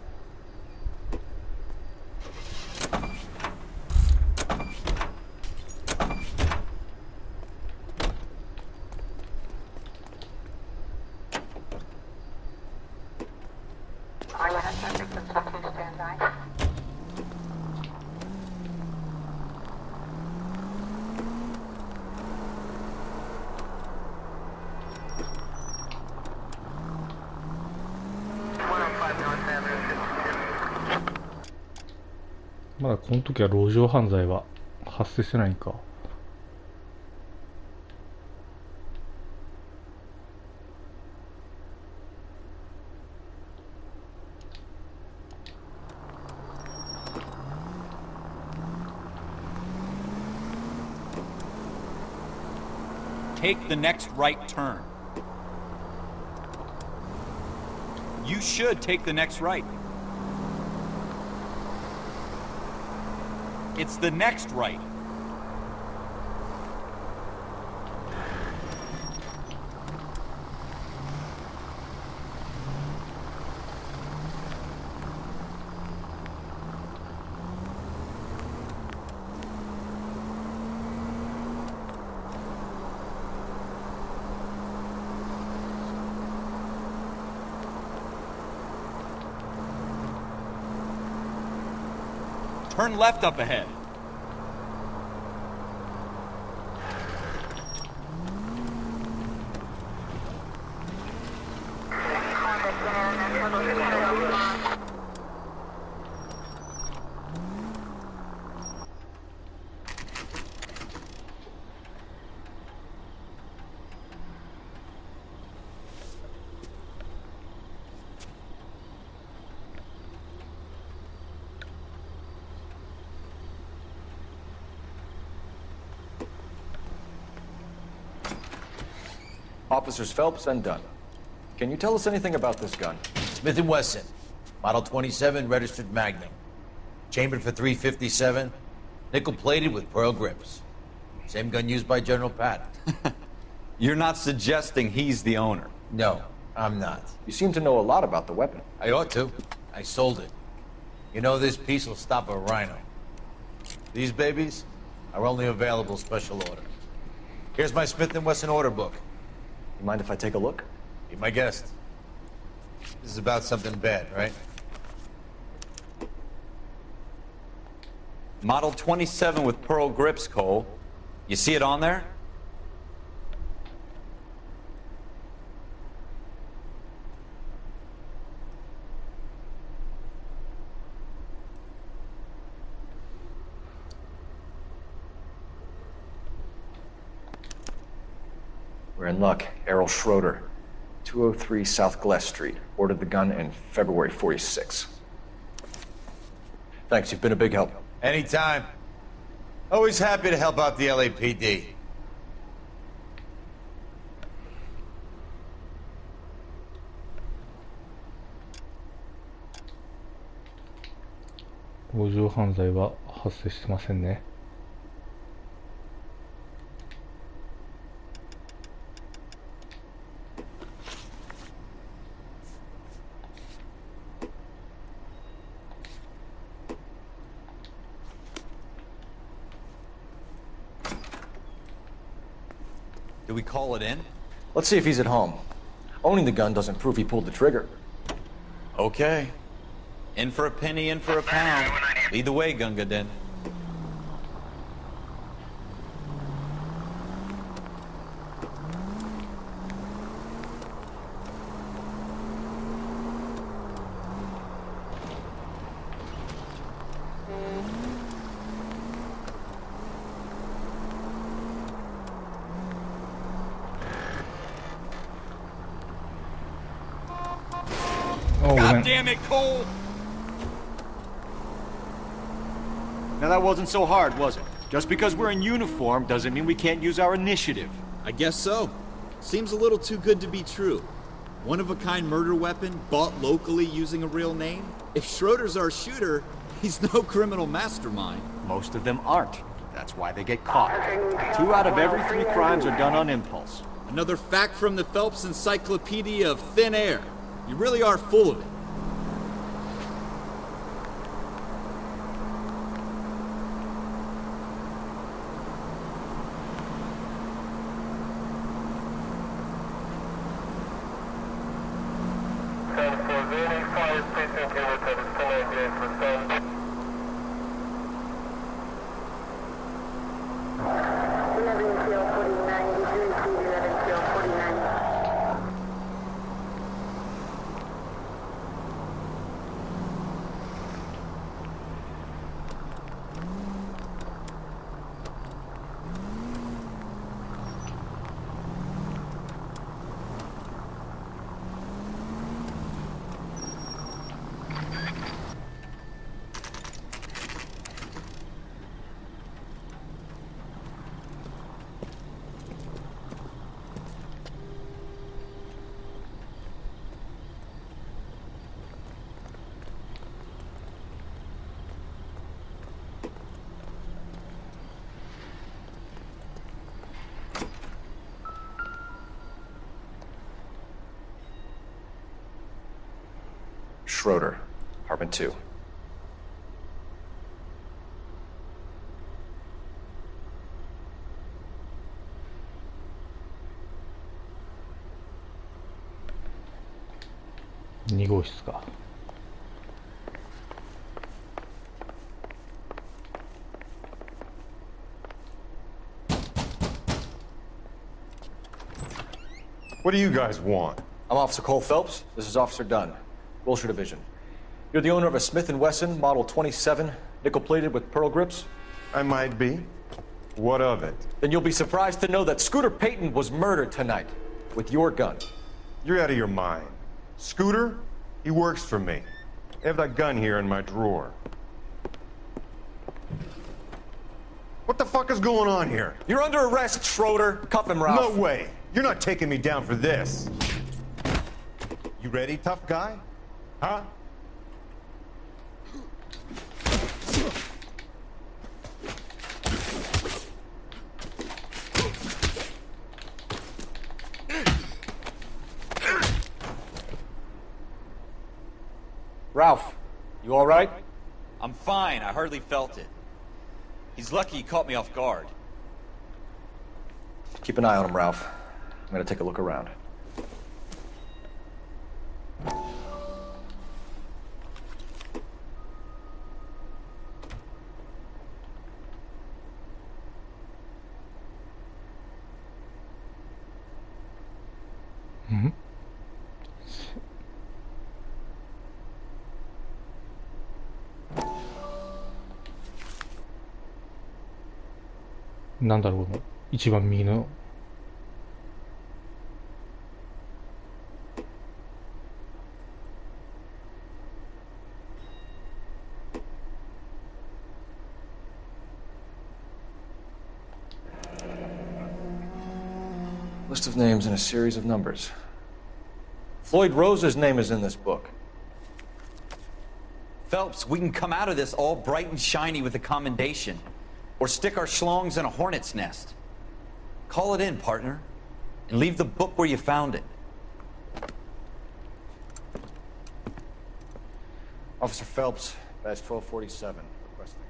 A: まだこの時は路上犯罪は発生してないんか。
C: Take the next right turn. You should take the next right. It's the next right. Turn left up ahead.
B: Officers Phelps and Dunn. Can you tell us anything about this gun?
T: Smith & Wesson, Model 27, registered Magnum. Chambered for .357, nickel-plated with pearl grips. Same gun used by General Patton.
C: You're not suggesting he's the owner?
T: No, I'm not.
B: You seem to know a lot about the weapon.
T: I ought to. I sold it. You know, this piece will stop a rhino. These babies are only available special order. Here's my Smith & Wesson order book.
B: You mind if I take a look?
T: Be my guest. This is about something bad, right?
C: Model 27 with pearl grips, Cole. You see it on there?
B: We're in luck. Errol Schroeder, 203 South Glass Street. Ordered the gun in February '46. Thanks, you've been a big help.
T: Anytime. Always happy to help out the LAPD.
A: 路上犯罪は発生してませんね。
C: Do we call it in?
B: Let's see if he's at home. Owning the gun doesn't prove he pulled the trigger.
C: Okay. In for a penny, in for a pound. Lead the way, Gunga Din.
A: God
S: damn it, Cole! Now that wasn't so hard, was it? Just because we're in uniform doesn't mean we can't use our initiative.
P: I guess so. Seems a little too good to be true. One-of-a-kind murder weapon bought locally using a real name? If Schroeder's our shooter, he's no criminal mastermind.
S: Most of them aren't. That's why they get caught. 2 out of every 3 crimes are done on impulse.
P: Another fact from the Phelps Encyclopedia of Thin Air. You really are full of it.
B: Schroeder, apartment 2.2
A: 号室か。
U: What do you guys want?
B: I'm Officer Cole Phelps. This is Officer Dunn. Wilshire Division. You're the owner of a Smith & Wesson Model 27, nickel-plated with pearl grips?
U: I might be. What of it?
B: Then you'll be surprised to know that Scooter Payton was murdered tonight with your gun.
U: You're out of your mind. Scooter? He works for me. I have that gun here in my drawer. What the fuck is going on here?
B: You're under arrest, Schroeder. Cuff him, Ralph.
U: No way. You're not taking me down for this. You ready, tough guy? Huh?
B: Ralph, you all right?
C: I'm fine. I hardly felt it. He's lucky he caught me off guard.
B: Keep an eye on him, Ralph. I'm gonna take a look around.
A: Mm-hmm. なんだろう、この一番右の。
B: List of names and a series of numbers. Floyd Rose's name is in this book.
C: Phelps, we can come out of this all bright and shiny with a commendation. Or stick our schlongs in a hornet's nest. Call it in, partner. And leave the book where you found it.
B: Officer Phelps, badge 1247, requesting.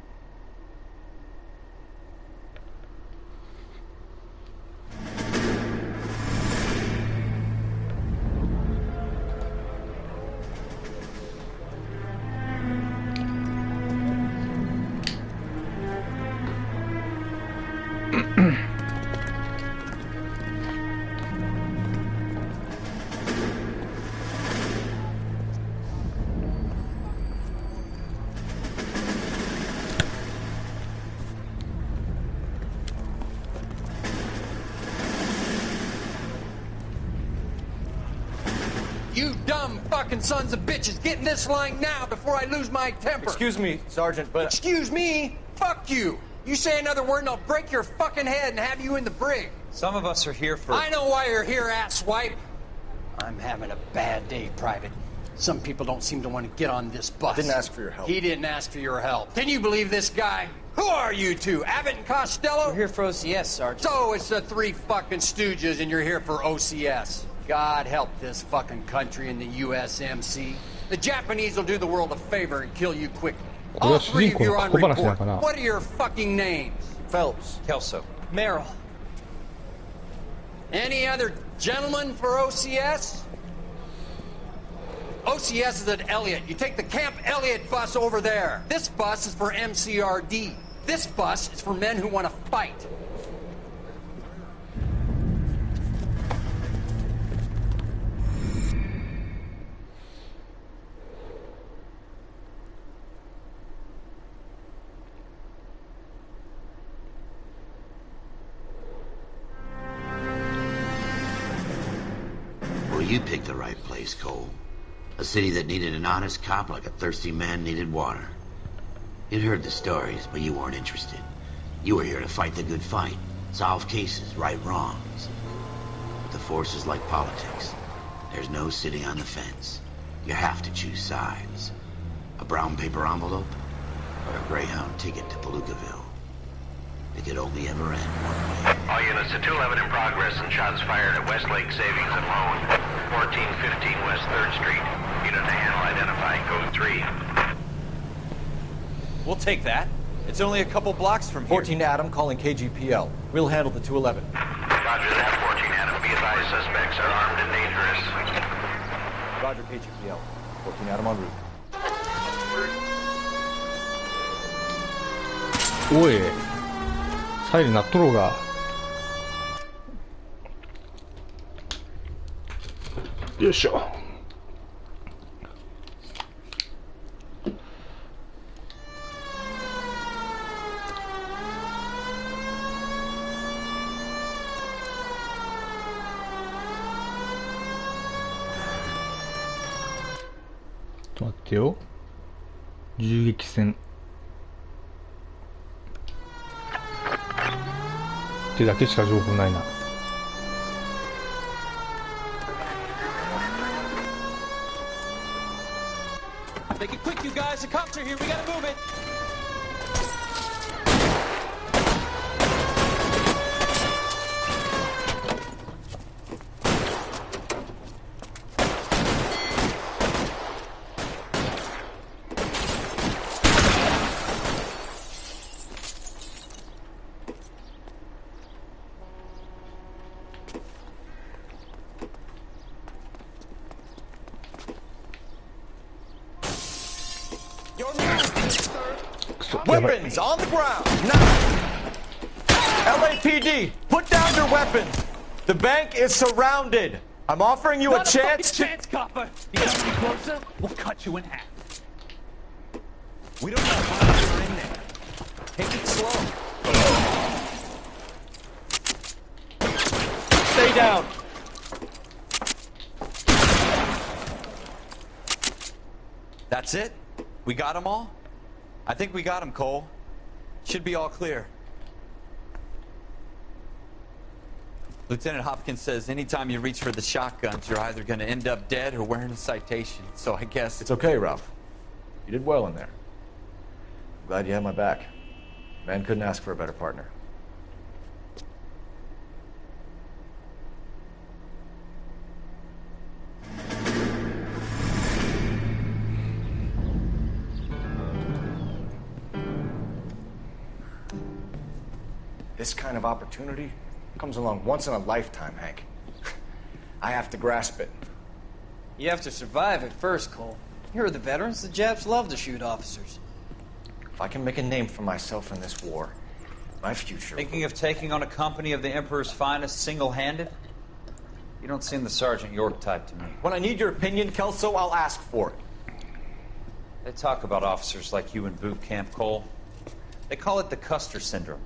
K: You dumb fucking sons of bitches, get in this line now before I lose my temper.
B: Excuse me, Sergeant, but...
K: Excuse me? Fuck you. You say another word and I'll break your fucking head and have you in the brig.
C: Some of us are here for...
K: I know why you're here, asswipe. I'm having a bad day, Private. Some people don't seem to want to get on this bus.
B: Didn't ask for your help.
K: He didn't ask for your help. Can you believe this guy? Who are you two? Abbott and Costello?
F: We're here for OCS, Sergeant.
K: So it's the three fucking stooges and you're here for OCS. God help this fucking country and the USMC. The Japanese will do the world a favor and kill you quickly. All three of you are on report. What are your fucking names?
B: Phelps.
C: Kelso.
F: Merrill.
K: Any other gentlemen for OCS? OCS is at Elliott. You take the Camp Elliott bus over there. This bus is for MCRD. This bus is for men who want to fight.
O: Well, you picked the right place, Cole. A city that needed an honest cop like a thirsty man needed water. You'd heard the stories, but you weren't interested. You were here to fight the good fight, solve cases, right wrongs. But the force is like politics. There's no sitting on the fence. You have to choose sides. A brown paper envelope, or a Greyhound ticket to Palookaville. It could only ever end one way.
G: All units to 211 in progress and shots fired at Westlake Savings and Loan, 1415 West 3rd Street. Unit to handle identifying code 3.
C: We'll take that. It's only a couple blocks from here.
B: 14 Adam calling KGPL. We'll handle the 211.
G: Roger that, 14 Adam. Be advised, suspects are armed and dangerous.
B: Roger, KGPL. 14 Adam en route.
A: おい、サイレン鳴っとろうが。よいしょ。ちょっと待ってよ。銃撃戦ってだけしか情報ないな。
C: Make it quick, you guys. The cops are here. We gotta move it.
B: Weapons on the ground, now! LAPD, put down your weapons! The bank is surrounded! I'm offering you a chance to...
C: chance, copper! You come any closer, we'll cut you in half.
B: We don't know how you're in there. Take it slow. Stay down.
C: That's it? We got them all? I think we got him, Cole. Should be all clear. Lieutenant Hopkins says anytime you reach for the shotguns, you're either going to end up dead or wearing a citation. So I guess...
B: It's okay, Ralph. You did well in there. I'm glad you had my back. Man couldn't ask for a better partner. This kind of opportunity comes along once in a lifetime, Hank. I have to grasp it.
F: You have to survive it first, Cole. Here are the veterans. The Japs love to shoot officers.
B: If I can make a name for myself in this war, my future...
C: Thinking of taking on a company of the Emperor's finest single-handed? You don't seem the Sergeant York type to me.
B: When I need your opinion, Kelso, I'll ask for it.
C: They talk about officers like you in boot camp, Cole. They call it the Custer Syndrome.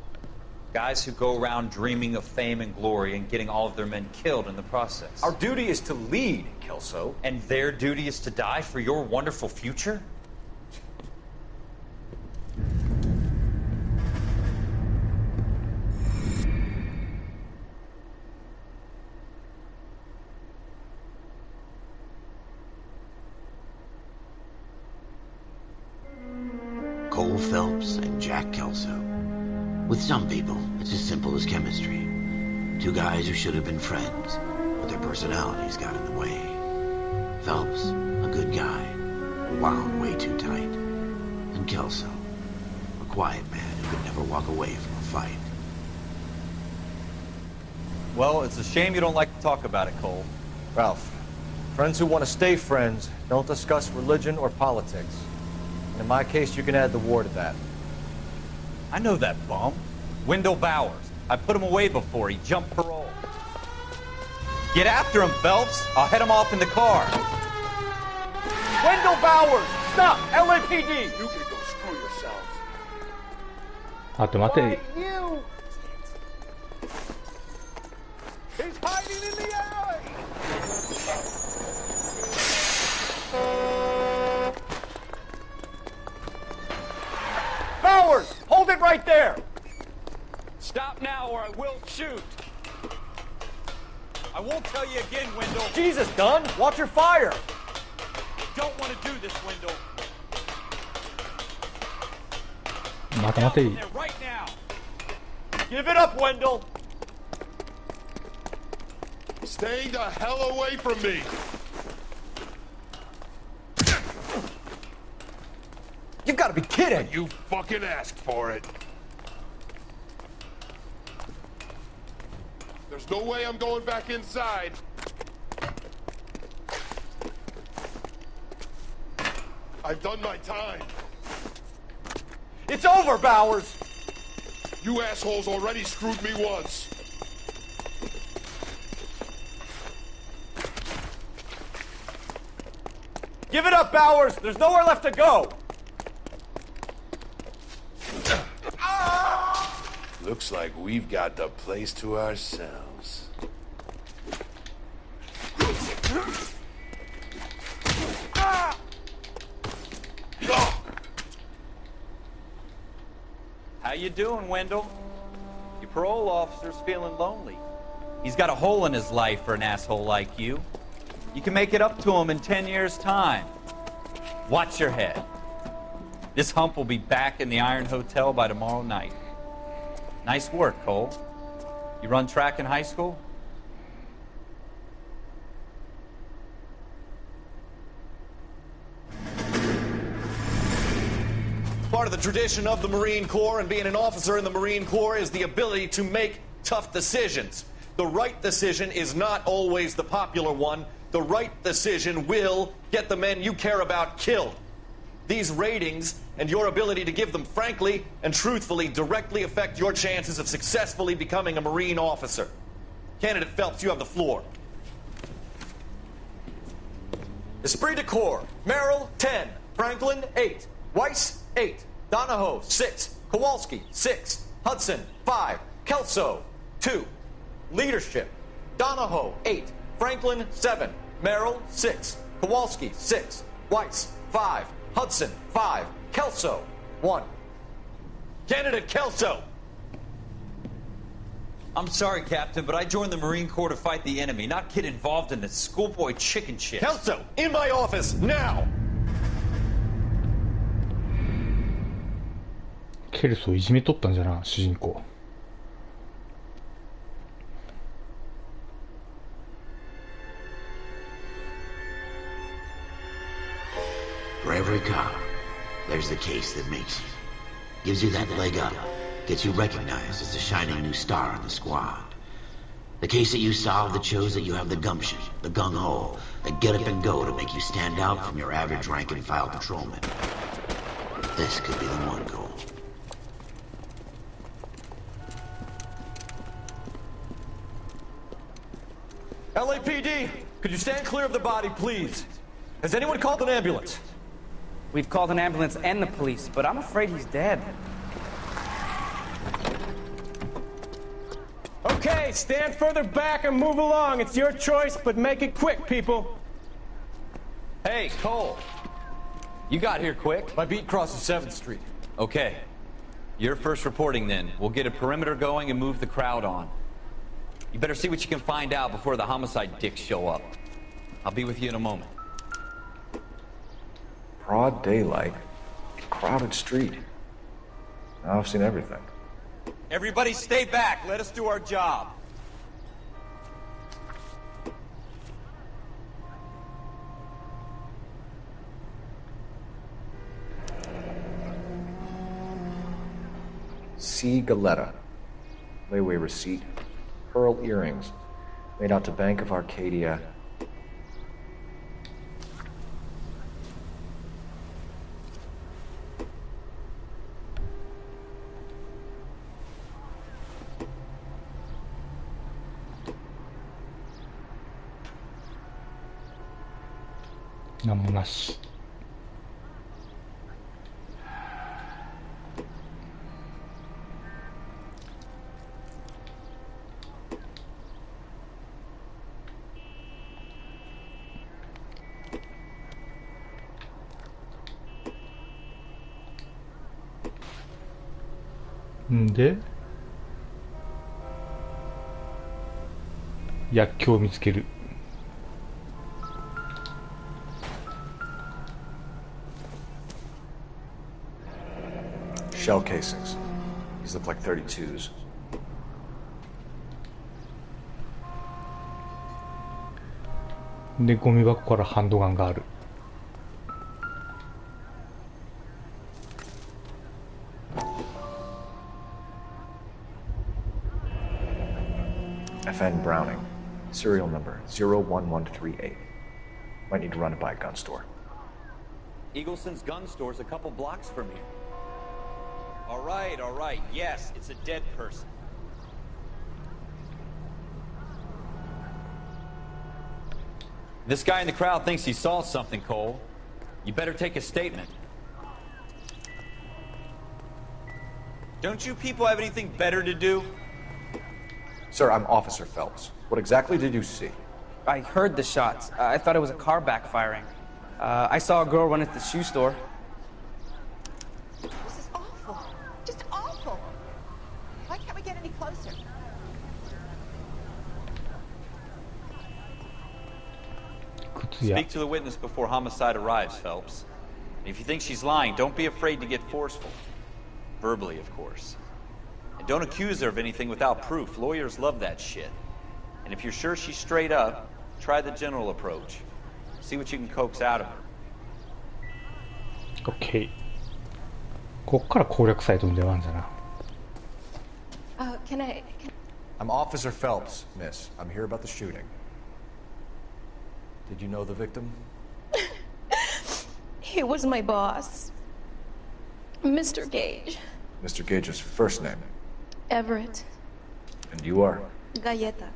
C: Guys who go around dreaming of fame and glory and getting all of their men killed in the process.
B: Our duty is to lead, Kelso.
C: And their duty is to die for your wonderful future?
O: Cole Phelps and Jack Kelso. With some people, it's as simple as chemistry. Two guys who should have been friends, but their personalities got in the way. Phelps, a good guy, wound way too tight. And Kelso, a quiet man who could never walk away from a fight.
C: Well, it's a shame you don't like to talk about it, Cole.
B: Ralph, friends who want to stay friends don't discuss religion or politics. And in my case, you can add the war to that.
C: I know that bum. Wendell Bowers. I put him away before. He jumped parole. Get after him, Phelps. I'll head him off in the car.
B: Wendell Bowers! Stop! LAPD! You can go screw yourselves.
A: 待て待て。
B: You! He's hiding in the alley! Bowers! Hold it right there!
C: Stop now or I will shoot. I won't tell you again, Wendell.
B: Jesus, Dunn! Watch your fire!
C: Don't want to do this, Wendell.
A: 待て待て。
C: Right now.
B: Give it up, Wendell!
V: Stay the hell away from me!
B: You've got to be kidding!
V: You fucking asked for it. There's no way I'm going back inside. I've done my time.
B: It's over, Bowers!
V: You assholes already screwed me once.
B: Give it up, Bowers! There's nowhere left to go!
V: Looks like we've got the place to ourselves.
C: How you doing, Wendell? Your parole officer's feeling lonely. He's got a hole in his life for an asshole like you. You can make it up to him in 10 years' time. Watch your head. This hump will be back in the Iron Hotel by tomorrow night. Nice work, Cole. You run track in high school?
B: Part of the tradition of the Marine Corps and being an officer in the Marine Corps is the ability to make tough decisions. The right decision is not always the popular one. The right decision will get the men you care about killed. These ratings and your ability to give them frankly and truthfully directly affect your chances of successfully becoming a Marine officer. Candidate Phelps, you have the floor. Esprit de Corps, Merrill, 10. Franklin, 8. Weiss, 8. Donahoe, 6. Kowalski, 6. Hudson, 5. Kelso, 2. Leadership, Donahoe, 8. Franklin, 7. Merrill, 6. Kowalski, 6. Weiss, 5. Hudson, 5. Kelso, 1. Candidate Kelso!
C: I'm sorry, Captain, but I joined the Marine Corps to fight the enemy, not get involved in this schoolboy chicken shit.
B: Kelso, in my office, now!
A: ケルソをいじめとったんじゃな、主人公。
O: For every cop, there's the case that makes you. Gives you that leg up. Gets you recognized as a shining new star in the squad. The case that you solve that shows that you have the gumption, the gung-ho, the get up and go to make you stand out from your average rank-and-file patrolman. This could be the one goal.
B: LAPD, could you stand clear of the body, please? Has anyone called an ambulance?
H: We've called an ambulance and the police, but I'm afraid he's dead.
J: Okay, stand further back and move along. It's your choice, but make it quick, people.
C: Hey, Cole. You got here quick.
B: My beat crosses 7th Street.
C: Okay. You're first reporting then. We'll get a perimeter going and move the crowd on. You better see what you can find out before the homicide dicks show up. I'll be with you in a moment.
W: Broad daylight. Crowded street. Now I've seen everything.
C: Everybody stay back. Let us do our job.
W: C. Galetta. Layaway receipt. Pearl earrings. Made out to Bank of Arcadia.
A: なんもなし。んで薬莢を見つける。
W: Shell casings. These look like 32s.
A: でゴミ箱からハンドガンがある。
W: FN Browning. Serial number 01138. Might need to run it by a gun store.
C: Eagleson's gun store's a couple blocks from here. All right. Yes, it's a dead person. This guy in the crowd thinks he saw something, Cole. You better take a statement. Don't you people have anything better to do?
W: Sir, I'm Officer Phelps. What exactly did you see?
H: I heard the shots. I thought it was a car backfiring. I saw a girl run at the shoe store.
X: This is awful. Just awful. Why can't we get any closer?
C: Speak to the witness before homicide arrives, Phelps. If you think she's lying, don't be afraid to get forceful. Verbally, of course. And don't accuse her of anything without proof. Lawyers love that shit. And if you're sure she's straight up, try the general approach. See what you can coax out of her.
A: OK。こっから攻略サイトに出番じゃな。
X: Can I...
W: I'm Officer Phelps, miss. I'm here about the shooting. Did you know the victim?
X: He was my boss. Mr. Gage.
W: Mr. Gage's first name.
X: Everett.
W: And you are?
X: Galleta.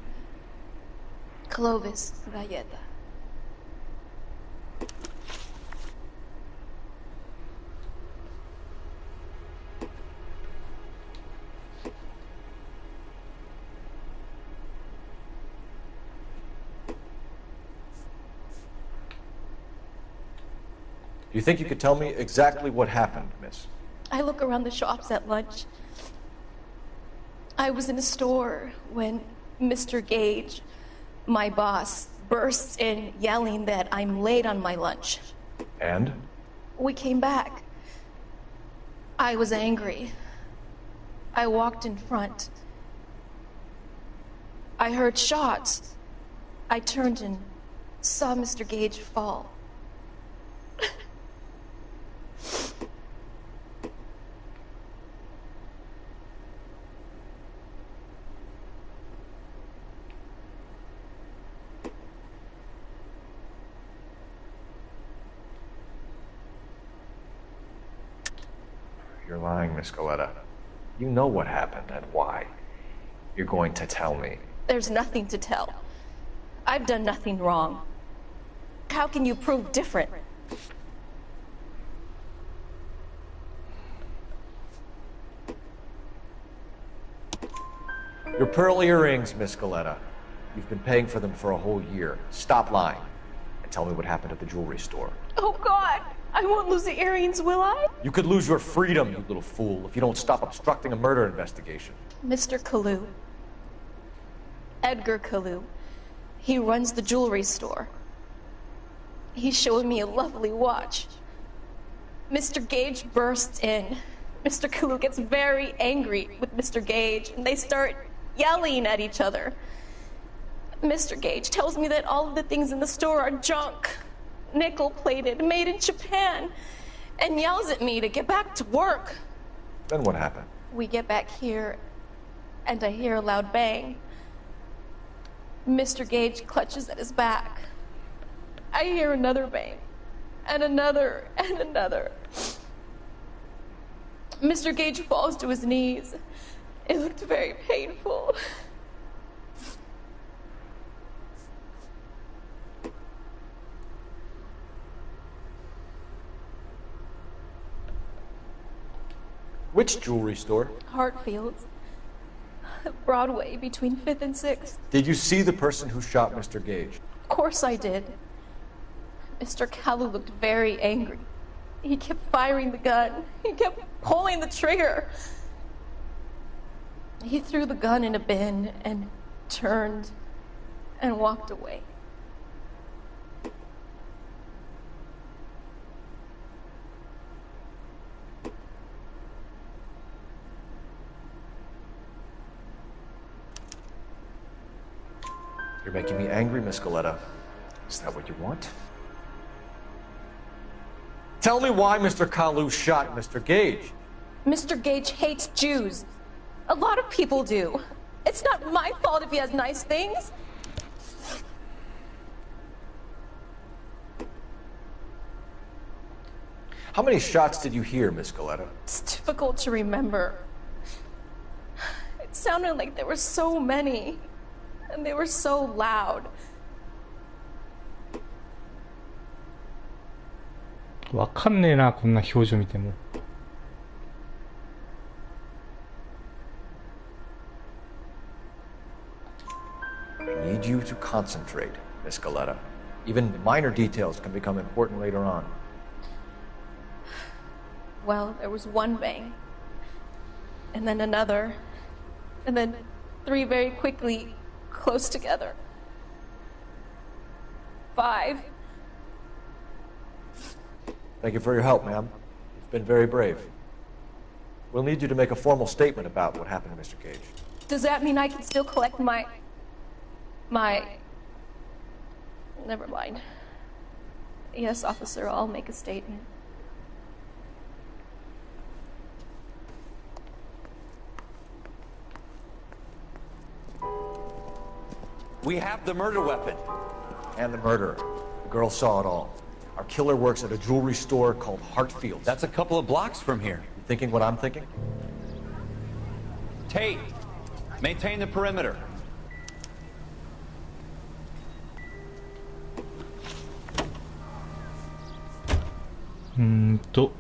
X: Clovis Galleta.
W: Do you think you could tell me exactly what happened, miss?
X: I look around the shops at lunch. I was in a store when Mr. Gage, my boss, bursts in yelling that I'm late on my lunch.
W: And?
X: We came back. I was angry. I walked in front. I heard shots. I turned and saw Mr. Gage fall.
W: You're lying, Miss Galleta. You know what happened and why. You're going to tell me.
X: There's nothing to tell. I've done nothing wrong. How can you prove different?
W: Your pearl earrings, Miss Galleta. You've been paying for them for a whole year. Stop lying and tell me what happened at the jewelry store.
X: Oh, God! I won't lose the earrings, will I?
W: You could lose your freedom, you little fool, if you don't stop obstructing a murder investigation.
X: Mr. Kalu. Edgar Kalu. He runs the jewelry store. He showed me a lovely watch. Mr. Gage bursts in. Mr. Kalu gets very angry with Mr. Gage, and they start yelling at each other. Mr. Gage tells me that all of the things in the store are junk, nickel-plated, made in Japan, and yells at me to get back to work.
W: Then what happened?
X: We get back here, and I hear a loud bang. Mr. Gage clutches at his back. I hear another bang, and another, and another. Mr. Gage falls to his knees. It looked very painful.
W: Which jewelry store?
X: Hartfield's. Broadway, between 5th and 6th.
W: Did you see the person who shot Mr. Gage?
X: Of course I did. Mr. Kalu looked very angry. He kept firing the gun. He kept pulling the trigger. He threw the gun in a bin and turned and walked away.
W: You're making me angry, Miss Galleta. Is that what you want? Tell me why Mr. Kalu shot Mr. Gage.
X: Mr. Gage hates Jews. A lot of people do. It's not my fault if he has nice things.
W: How many shots did you hear, Miss Galleta?
X: It's difficult to remember. It sounded like there were so many, and they were so loud.
A: わかんねえな、こんな表情見ても。
W: I need you to concentrate, Miss Galleta. Even minor details can become important later on.
X: Well, there was one bang, and then another, and then 3 very quickly, close together. 5.
W: Thank you for your help, ma'am. You've been very brave. We'll need you to make a formal statement about what happened to Mr. Gage.
X: Does that mean I can still collect my... Never mind. Yes, officer, I'll make a statement.
W: We have the murder weapon. And the murderer. The girl saw it all. Our killer works at a jewelry store called Hartfield's.
C: That's a couple of blocks from here.
W: You thinking what I'm thinking?
C: Tate, maintain the perimeter.
A: To.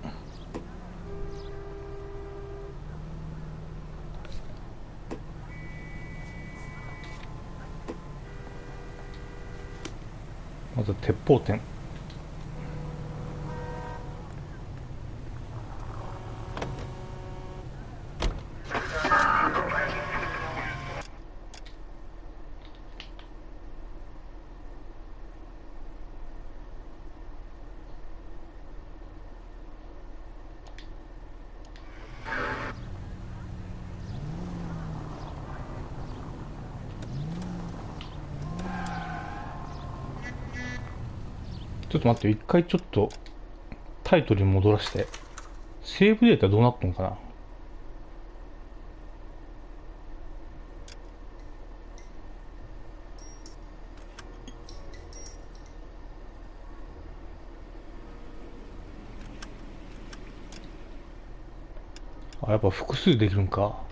A: まず鉄砲店。ちょっと待って、一回ちょっとタイトルに戻らせて。セーブデータどうなったのかな。あ、やっぱ複数できるんか。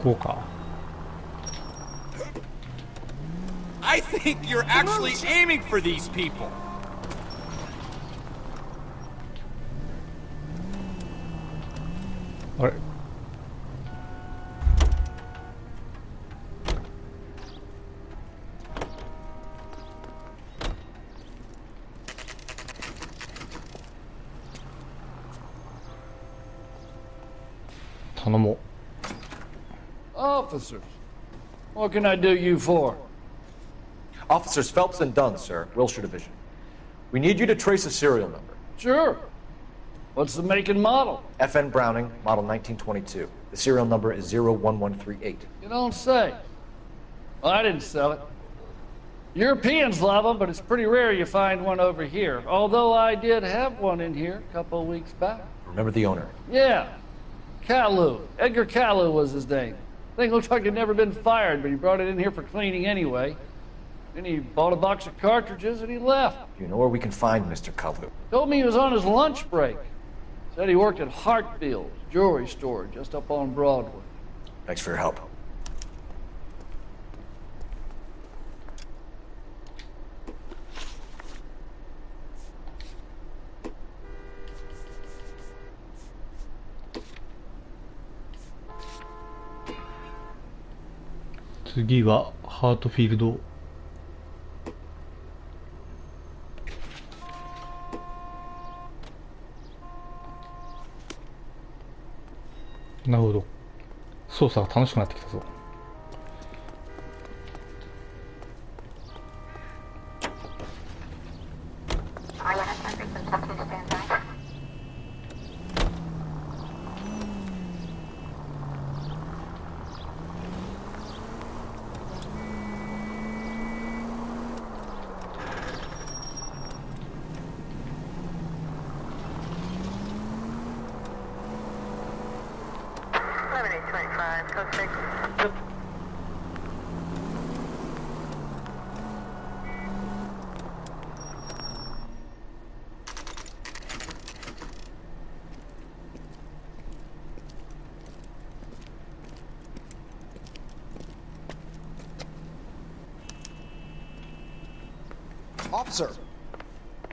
A: こうか。
J: I think you're actually aiming for these people.
A: あれ。頼もう。
D: Officers, what can I do you for?
W: Officers Phelps and Dunn, sir, Wilshire Division. We need you to trace a serial number.
D: Sure. What's the make and model?
W: FN Browning, model 1922. The serial number is 01138.
D: You don't say. Well, I didn't sell it. Europeans love them, but it's pretty rare you find one over here. Although I did have one in here a couple of weeks back.
W: Remember the owner?
D: Yeah. Calu. Edgar Calu was his name. Thing looked like he'd never been fired, but he brought it in here for cleaning anyway. Then he bought a box of cartridges and he left.
W: Do you know where we can find Mr. Kalu?
D: Told me he was on his lunch break. Said he worked at Hartfield's jewelry store just up on Broadway.
W: Thanks for your help.
A: 次はハートフィールド。なるほど、操作が楽しくなってきたぞ。
I: Officer,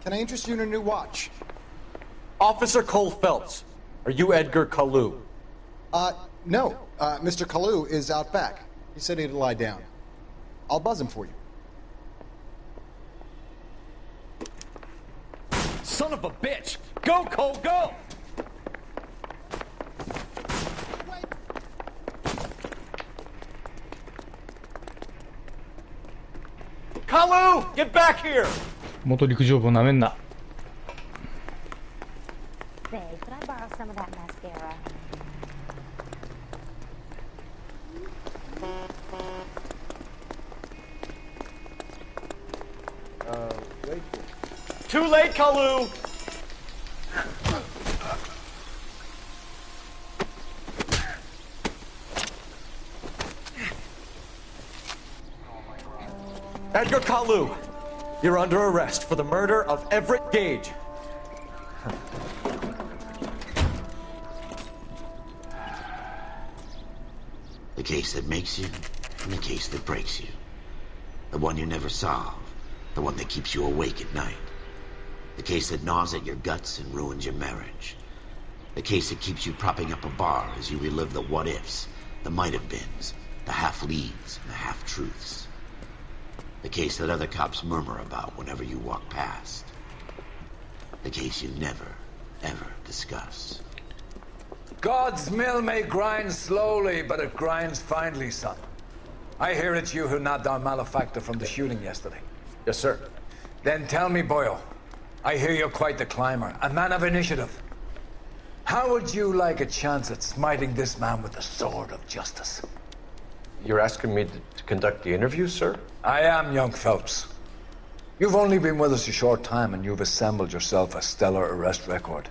I: can I interest you in a new watch?
W: Officer Cole Phelps, are you Edgar Kalu?
I: No. Mr. Kalu is out back. He said he'd lie down. I'll buzz him for you.
W: Son of a bitch! Go, Cole, go! Kalu, get back here!
A: 元陸上部をなめんな。
L: Say, could I borrow some of that mascara?
W: Wait. Too late, Kalu! Edgar Kalu, you're under arrest for the murder of Everett Gage.
O: The case that makes you, and the case that breaks you. The one you never solve, the one that keeps you awake at night. The case that gnaws at your guts and ruins your marriage. The case that keeps you propping up a bar as you relive the what-ifs, the might-have-beens, the half-leads, and the half-truths. The case that other cops murmur about whenever you walk past. The case you never, ever discuss.
W: God's mill may grind slowly, but it grinds finely, son. I hear it's you who nabbed our malefactor from the shooting yesterday. Yes, sir. Then tell me, Boyle, I hear you're quite the climber, a man of initiative. How would you like a chance at smiting this man with the sword of justice?
S: You're asking me to conduct the interview, sir?
W: I am, young Phelps. You've only been with us a short time, and you've assembled yourself a stellar arrest record.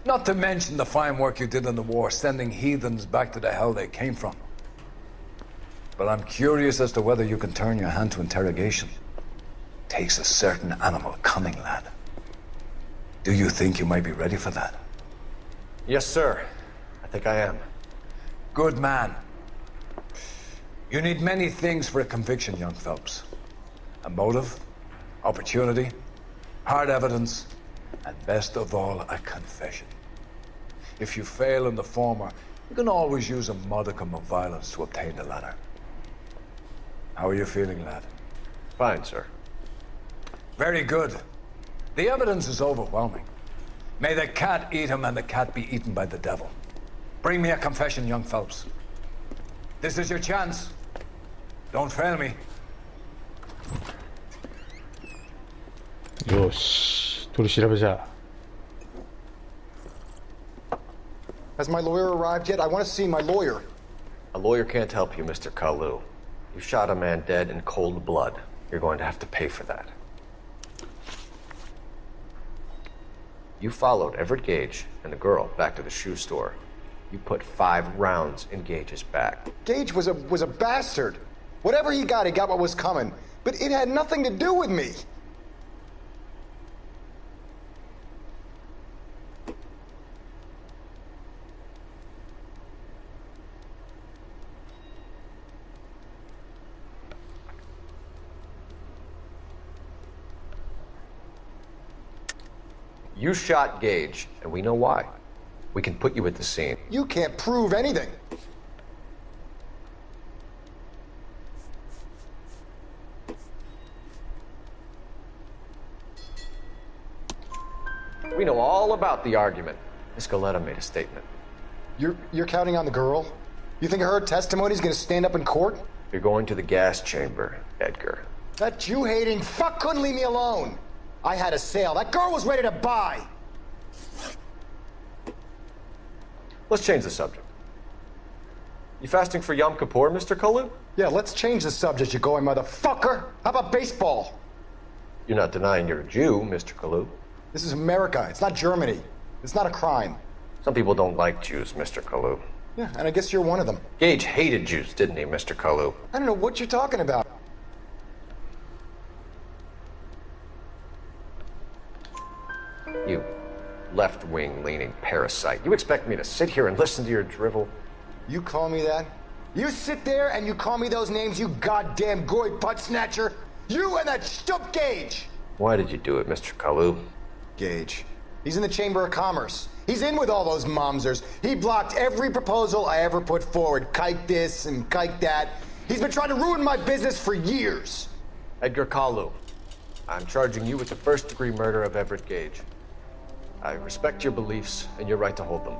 W: Not to mention the fine work you did in the war, sending heathens back to the hell they came from. But I'm curious as to whether you can turn your hand to interrogation. Takes a certain animal cunning, lad. Do you think you might be ready for that?
S: Yes, sir. I think I am.
W: Good man. You need many things for a conviction, young Phelps. A motive, opportunity, hard evidence, and best of all, a confession. If you fail in the former, you can always use a modicum of violence to obtain the latter. How are you feeling, lad?
S: Fine, sir.
W: Very good. The evidence is overwhelming. May the cat eat him and the cat be eaten by the devil. Bring me a confession, young Phelps. This is your chance. Don't fail me.
A: よし、取り調べじゃ。
I: Has my lawyer arrived yet? I want to see my lawyer.
S: A lawyer can't help you, Mr. Kalu. You shot a man dead in cold blood. You're going to have to pay for that. You followed Everett Gage and the girl back to the shoe store. You put 5 rounds in Gage's back.
I: Gage was a bastard. Whatever he got what was coming. But it had nothing to do with me.
S: You shot Gage, and we know why. We can put you at the scene.
I: You can't prove anything.
S: We know all about the argument. Miss Goleta made a statement.
I: You're counting on the girl? You think her testimony's gonna stand up in court?
S: You're going to the gas chamber, Edgar.
I: That Jew-hating fuck couldn't leave me alone. I had a sale. That girl was ready to buy.
S: Let's change the subject. You fasting for Yom Kippur, Mr. Kalu?
I: Yeah, let's change the subject, you going motherfucker. How about baseball?
S: You're not denying you're a Jew, Mr. Kalu.
I: This is America. It's not Germany. It's not a crime.
S: Some people don't like Jews, Mr. Kalu.
I: Yeah, and I guess you're one of them.
S: Gage hated Jews, didn't he, Mr. Kalu?
I: I don't know what you're talking about.
S: You left-wing leaning parasite. You expect me to sit here and listen to your drivel?
I: You call me that? You sit there and you call me those names, you goddamn goy butt snatcher? You and that stup Gage!
S: Why did you do it, Mr. Kalu?
I: Gage. He's in the Chamber of Commerce. He's in with all those momsers. He blocked every proposal I ever put forward. Kike this and kike that. He's been trying to ruin my business for years.
S: Edgar Kalu, I'm charging you with the first-degree murder of Everett Gage. I respect your beliefs and your right to hold them.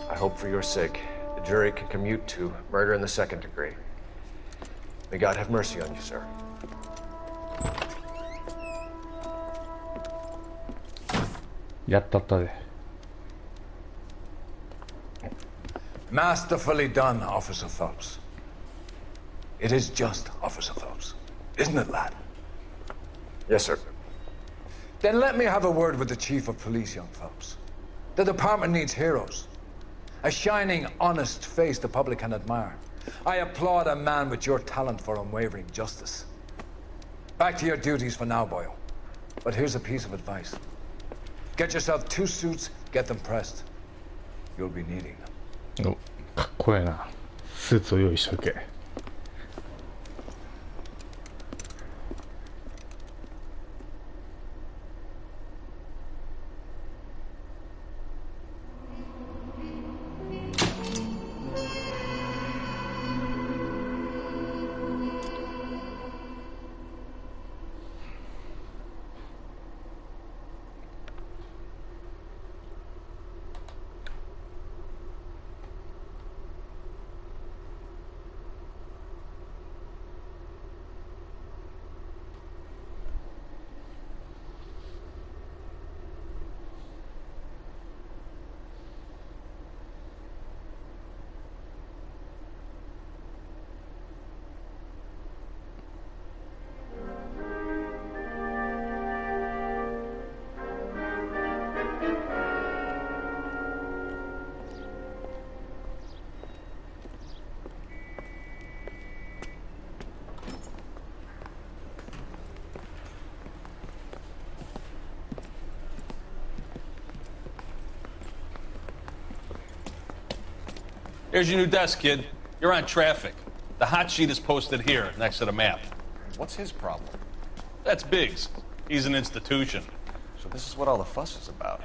S: I hope for your sake the jury can commute to murder in the second degree. May God have mercy on you, sir.
W: Masterfully done, Officer Phelps. It is just Officer Phelps, isn't it, lad?
S: Yes, sir.
W: Then let me have a word with the Chief of Police, young Phelps. The department needs heroes. A shining, honest face the public can admire. I applaud a man with your talent for unwavering justice. Back to your duties for now, boyo. But here's a piece of advice. Get yourself 2 suits, get them pressed. You'll be needing them.
A: お、かっこええな。スーツを用意しとけ。
E: Here's your new desk, kid. You're on traffic. The hot sheet is posted here, next to the map.
P: What's his problem?
E: That's Biggs. He's an institution.
M: So this is what all the fuss is about.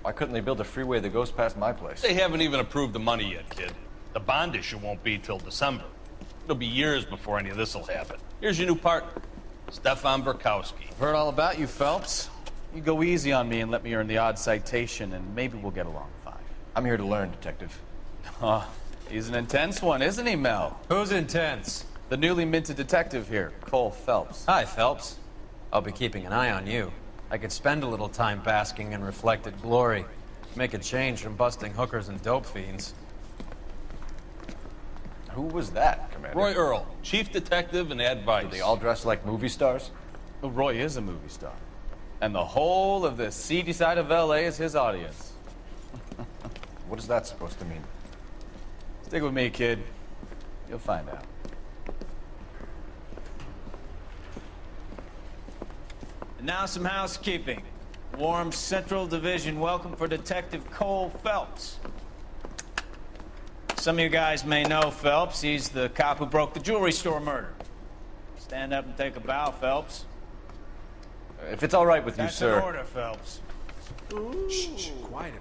M: Why couldn't they build a freeway that goes past my place?
E: They haven't even approved the money yet, kid. The bond issue won't be till December. It'll be years before any of this will happen. Here's your new partner, Stefan Burkowski.
N: I've heard all about you, Phelps. You go easy on me and let me earn the odd citation, and maybe we'll get along fine.
M: I'm here to learn, Detective.
N: Oh, he's an intense one, isn't he, Mel?
F: Who's intense?
N: The newly minted detective here, Cole Phelps.
F: Hi, Phelps. I'll be keeping an eye on you. I could spend a little time basking in reflected glory. Make a change from busting hookers and dope fiends.
M: Who was that, Commander?
E: Roy Earl, chief detective and advice.
M: Do they all dress like movie stars?
N: Well, Roy is a movie star. And the whole of the seedy side of L.A. is his audience.
M: What is that supposed to mean?
N: Stick with me, kid. You'll find out.
Q: And now some housekeeping. Warm Central Division welcome for Detective Cole Phelps. Some of you guys may know Phelps. He's the cop who broke the jewelry store murder. Stand up and take a bow, Phelps.
M: If it's all right with
Q: That's
M: you, sir.
Q: An order, Phelps.
W: Shh, quiet.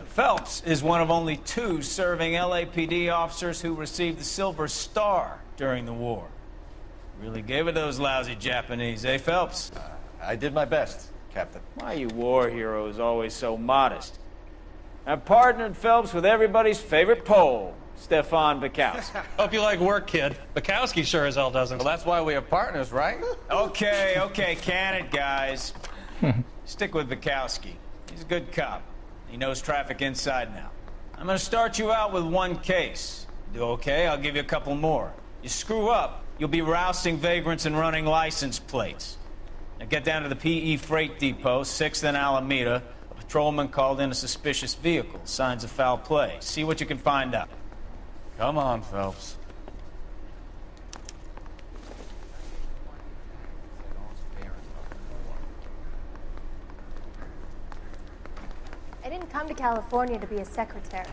Q: Phelps is one of only 2 serving LAPD officers who received the Silver Star during the war. Really gave it those lousy Japanese, eh, Phelps?
M: I did my best. Captain.
Q: Why you war heroes always so modest? I've partnered Phelps with everybody's favorite Pole, Stefan Bukowski.
E: Hope you like work, kid. Bukowski sure as hell doesn't.
N: Well, that's why we have partners, right?
Q: Okay, can it, guys? Stick with Bukowski. He's a good cop. He knows traffic inside and out. I'm gonna start you out with one case. Do okay, I'll give you a couple more. You screw up, you'll be rousting vagrants and running license plates. Now get down to the PE Freight Depot, 6th and Alameda. A patrolman called in a suspicious vehicle. Signs of foul play. See what you can find out.
N: Come on, Phelps.
L: I didn't come to California to be a secretary.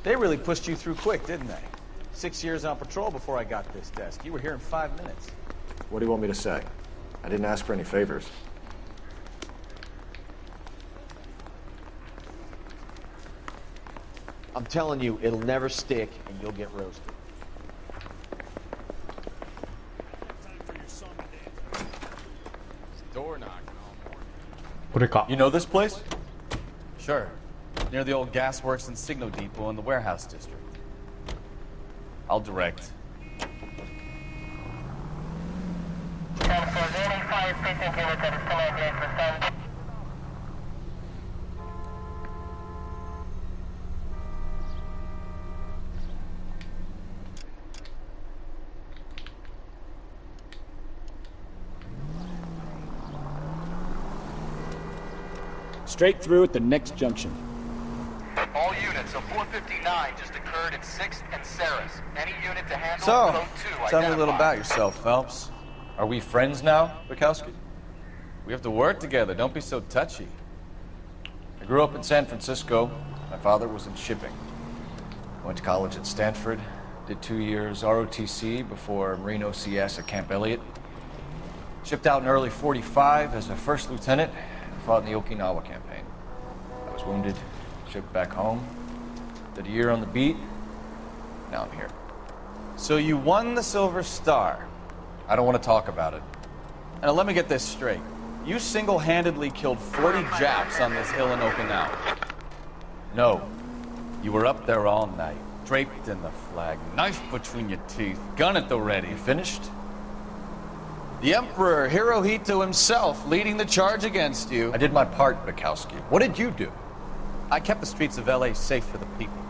N: They really pushed you through quick, didn't they? 6 years on patrol before I got this desk. You were here in 5 minutes.
S: What do you want me to say? I didn't ask for any favors.
K: I'm telling you, it'll never stick, and you'll get roasted.
N: Door knocking.
A: これか。
N: You know this place? Sure. Near the old gasworks and signal depot in the warehouse district. I'll direct.
J: Straight through at the next junction.
R: All units, a 459 just occurred at 6th and Saris. Any unit to handle
M: So,
R: code 2
M: tell me a little
R: identified.
M: about yourself, Phelps. Are we friends now, Bukowski?
N: We have to work together. Don't be so touchy.
M: I grew up in San Francisco. My father was in shipping. Went to college at Stanford. Did 2 years ROTC before Marine OCS at Camp Elliott. Shipped out in early '45 as a first lieutenant. Fought in the Okinawa campaign. I was wounded, shipped back home. Did a year on the beat. Now I'm here.
N: So you won the Silver Star.
M: I don't want to talk about it.
N: Now let me get this straight. You single-handedly killed 40 Japs on this hill in Okinawa.
M: No.
N: You were up there all night, draped in the flag, knife between your teeth, gun at the ready.
M: You finished?
N: The Emperor Hirohito himself leading the charge against you.
M: I did my part, Bukowski. What did you do?
N: I kept the streets of L.A. safe for the people.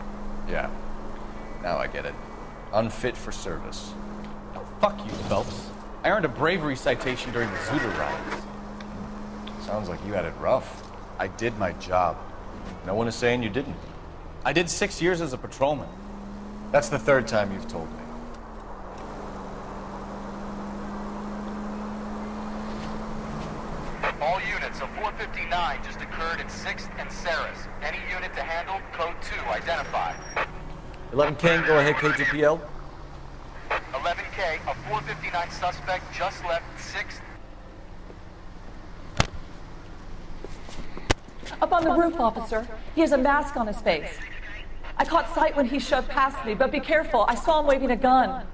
M: Yeah. Now I get it. Unfit for service.
N: Oh, fuck you, Phelps. I earned a bravery citation during the Zuda riots.
M: Sounds like you had it rough.
N: I did my job.
M: No one is saying you didn't.
N: I did 6 years as a patrolman.
M: That's the third time you've told me.
R: All units, a 459 just occurred at 6th and Saris. Any unit to handle code 2 identified.
M: 11K, go ahead, KGPL.
R: 11K, a 459 suspect just left 6th.
T: Up on the roof, officer. He has a mask on his face. I caught sight when he shoved past me, but be careful. I saw him waving a gun.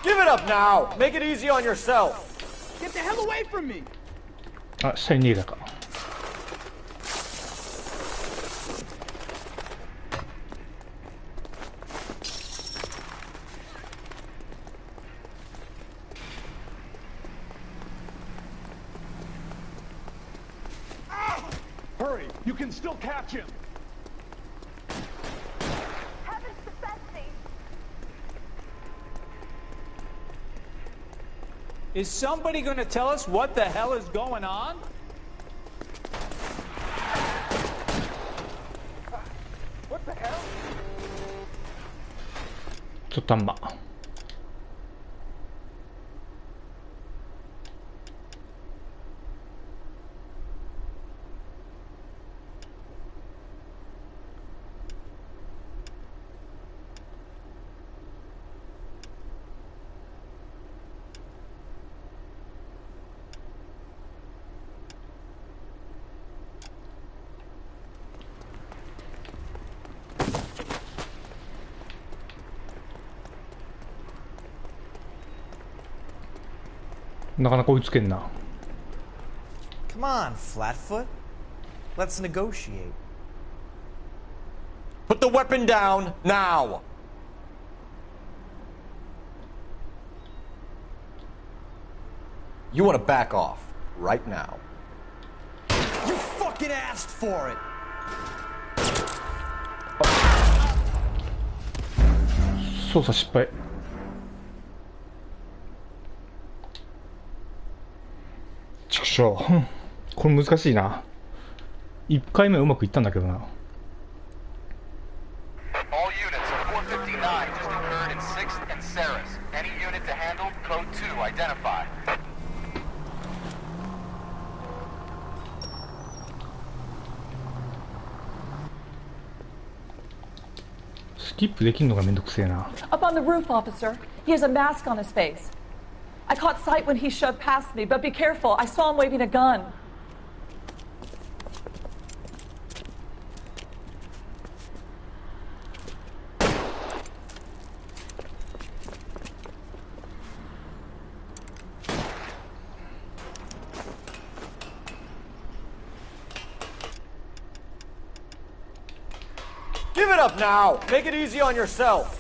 K: Give it up now! Make it easy on yourself!
J: Get the hell away from me!
A: あ、下に逃げたか。
J: Hurry! You can still catch him!
Q: Is somebody going to tell us what the hell is going on?
J: What the hell?
A: ちょっとあんま。なかなか追いつけんな。
K: Come on, Flatfoot. Let's negotiate.
R: Put the weapon down now!
S: You want to back off right now.
K: You fucking asked for it!
A: 操作失敗。ちょしょ、これ難しいな。1回目はうまくいったんだけどな。
R: All units of 459 just occurred in 6th and Saris. Any unit to handle, code 2, identify.
A: スキップできるのがめんどくせえな。
T: Up on the roof, officer. He has a mask on his face. I caught sight when he shoved past me, but be careful. I saw him waving a gun.
K: Give it up now! Make it easy on yourself!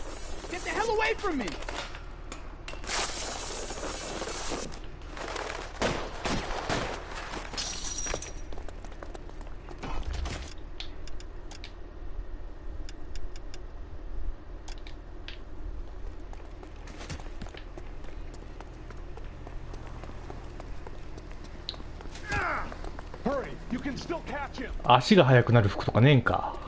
J: Get the hell away from me!
B: Hurry! You can still catch him!
A: 足が速くなる服とかねえんか。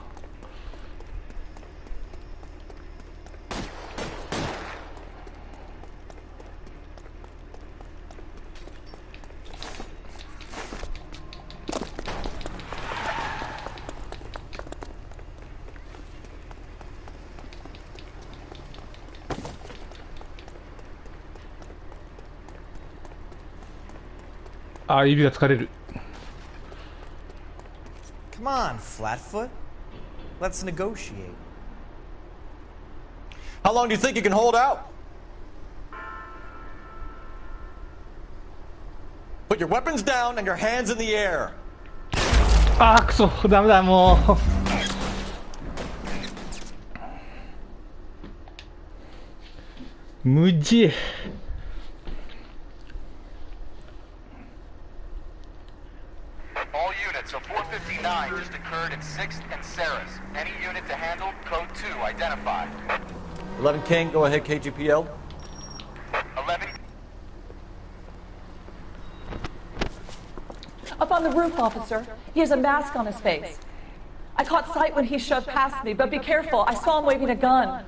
A: あ、指が疲れる。
K: Come on, Flatfoot. Let's negotiate.
R: How long do you think you can hold out? Put your weapons down and your hands in the air.
A: あーくそ、ダメだもう。無事。
R: All units of 459 just occurred in 6th and Saris. Any unit to handle, code 2, identify.
M: 11 King, go ahead, KGPL.
R: 11.
T: Up on the roof, officer. He has a mask on his face. I caught sight when he shoved past me, but be careful. I saw him waving a gun.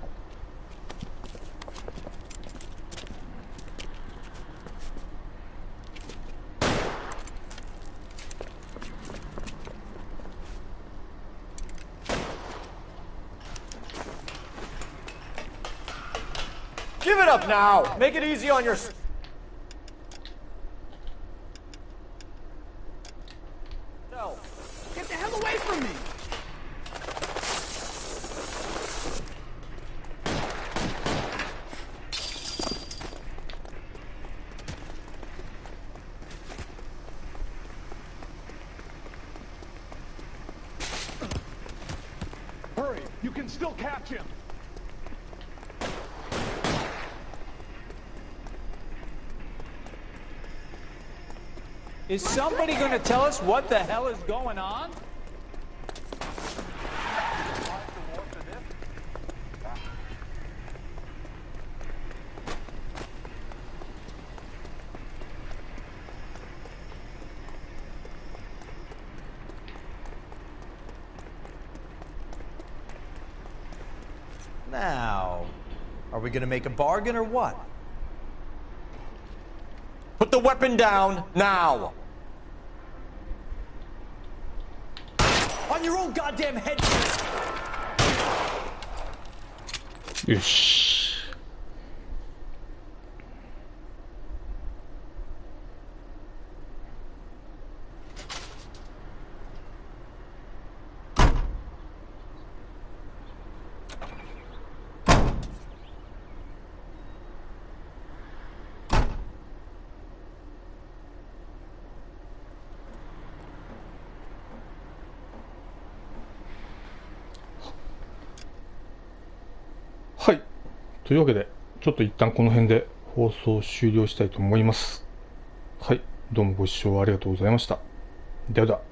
K: Give it up now! Make it easy on yourself!
J: Get the hell away from me!
B: Hurry! You can still catch him!
Q: Is somebody going to tell us what the hell is going on?
K: Now, are we going to make a bargain or what?
R: Put the weapon down now!
K: On your own goddamn head!
A: よし。
R: 「
A: というわけで、ちょっと一旦この辺で放送終了したいと思います。はい、どうもご視聴ありがとうございました。ではでは。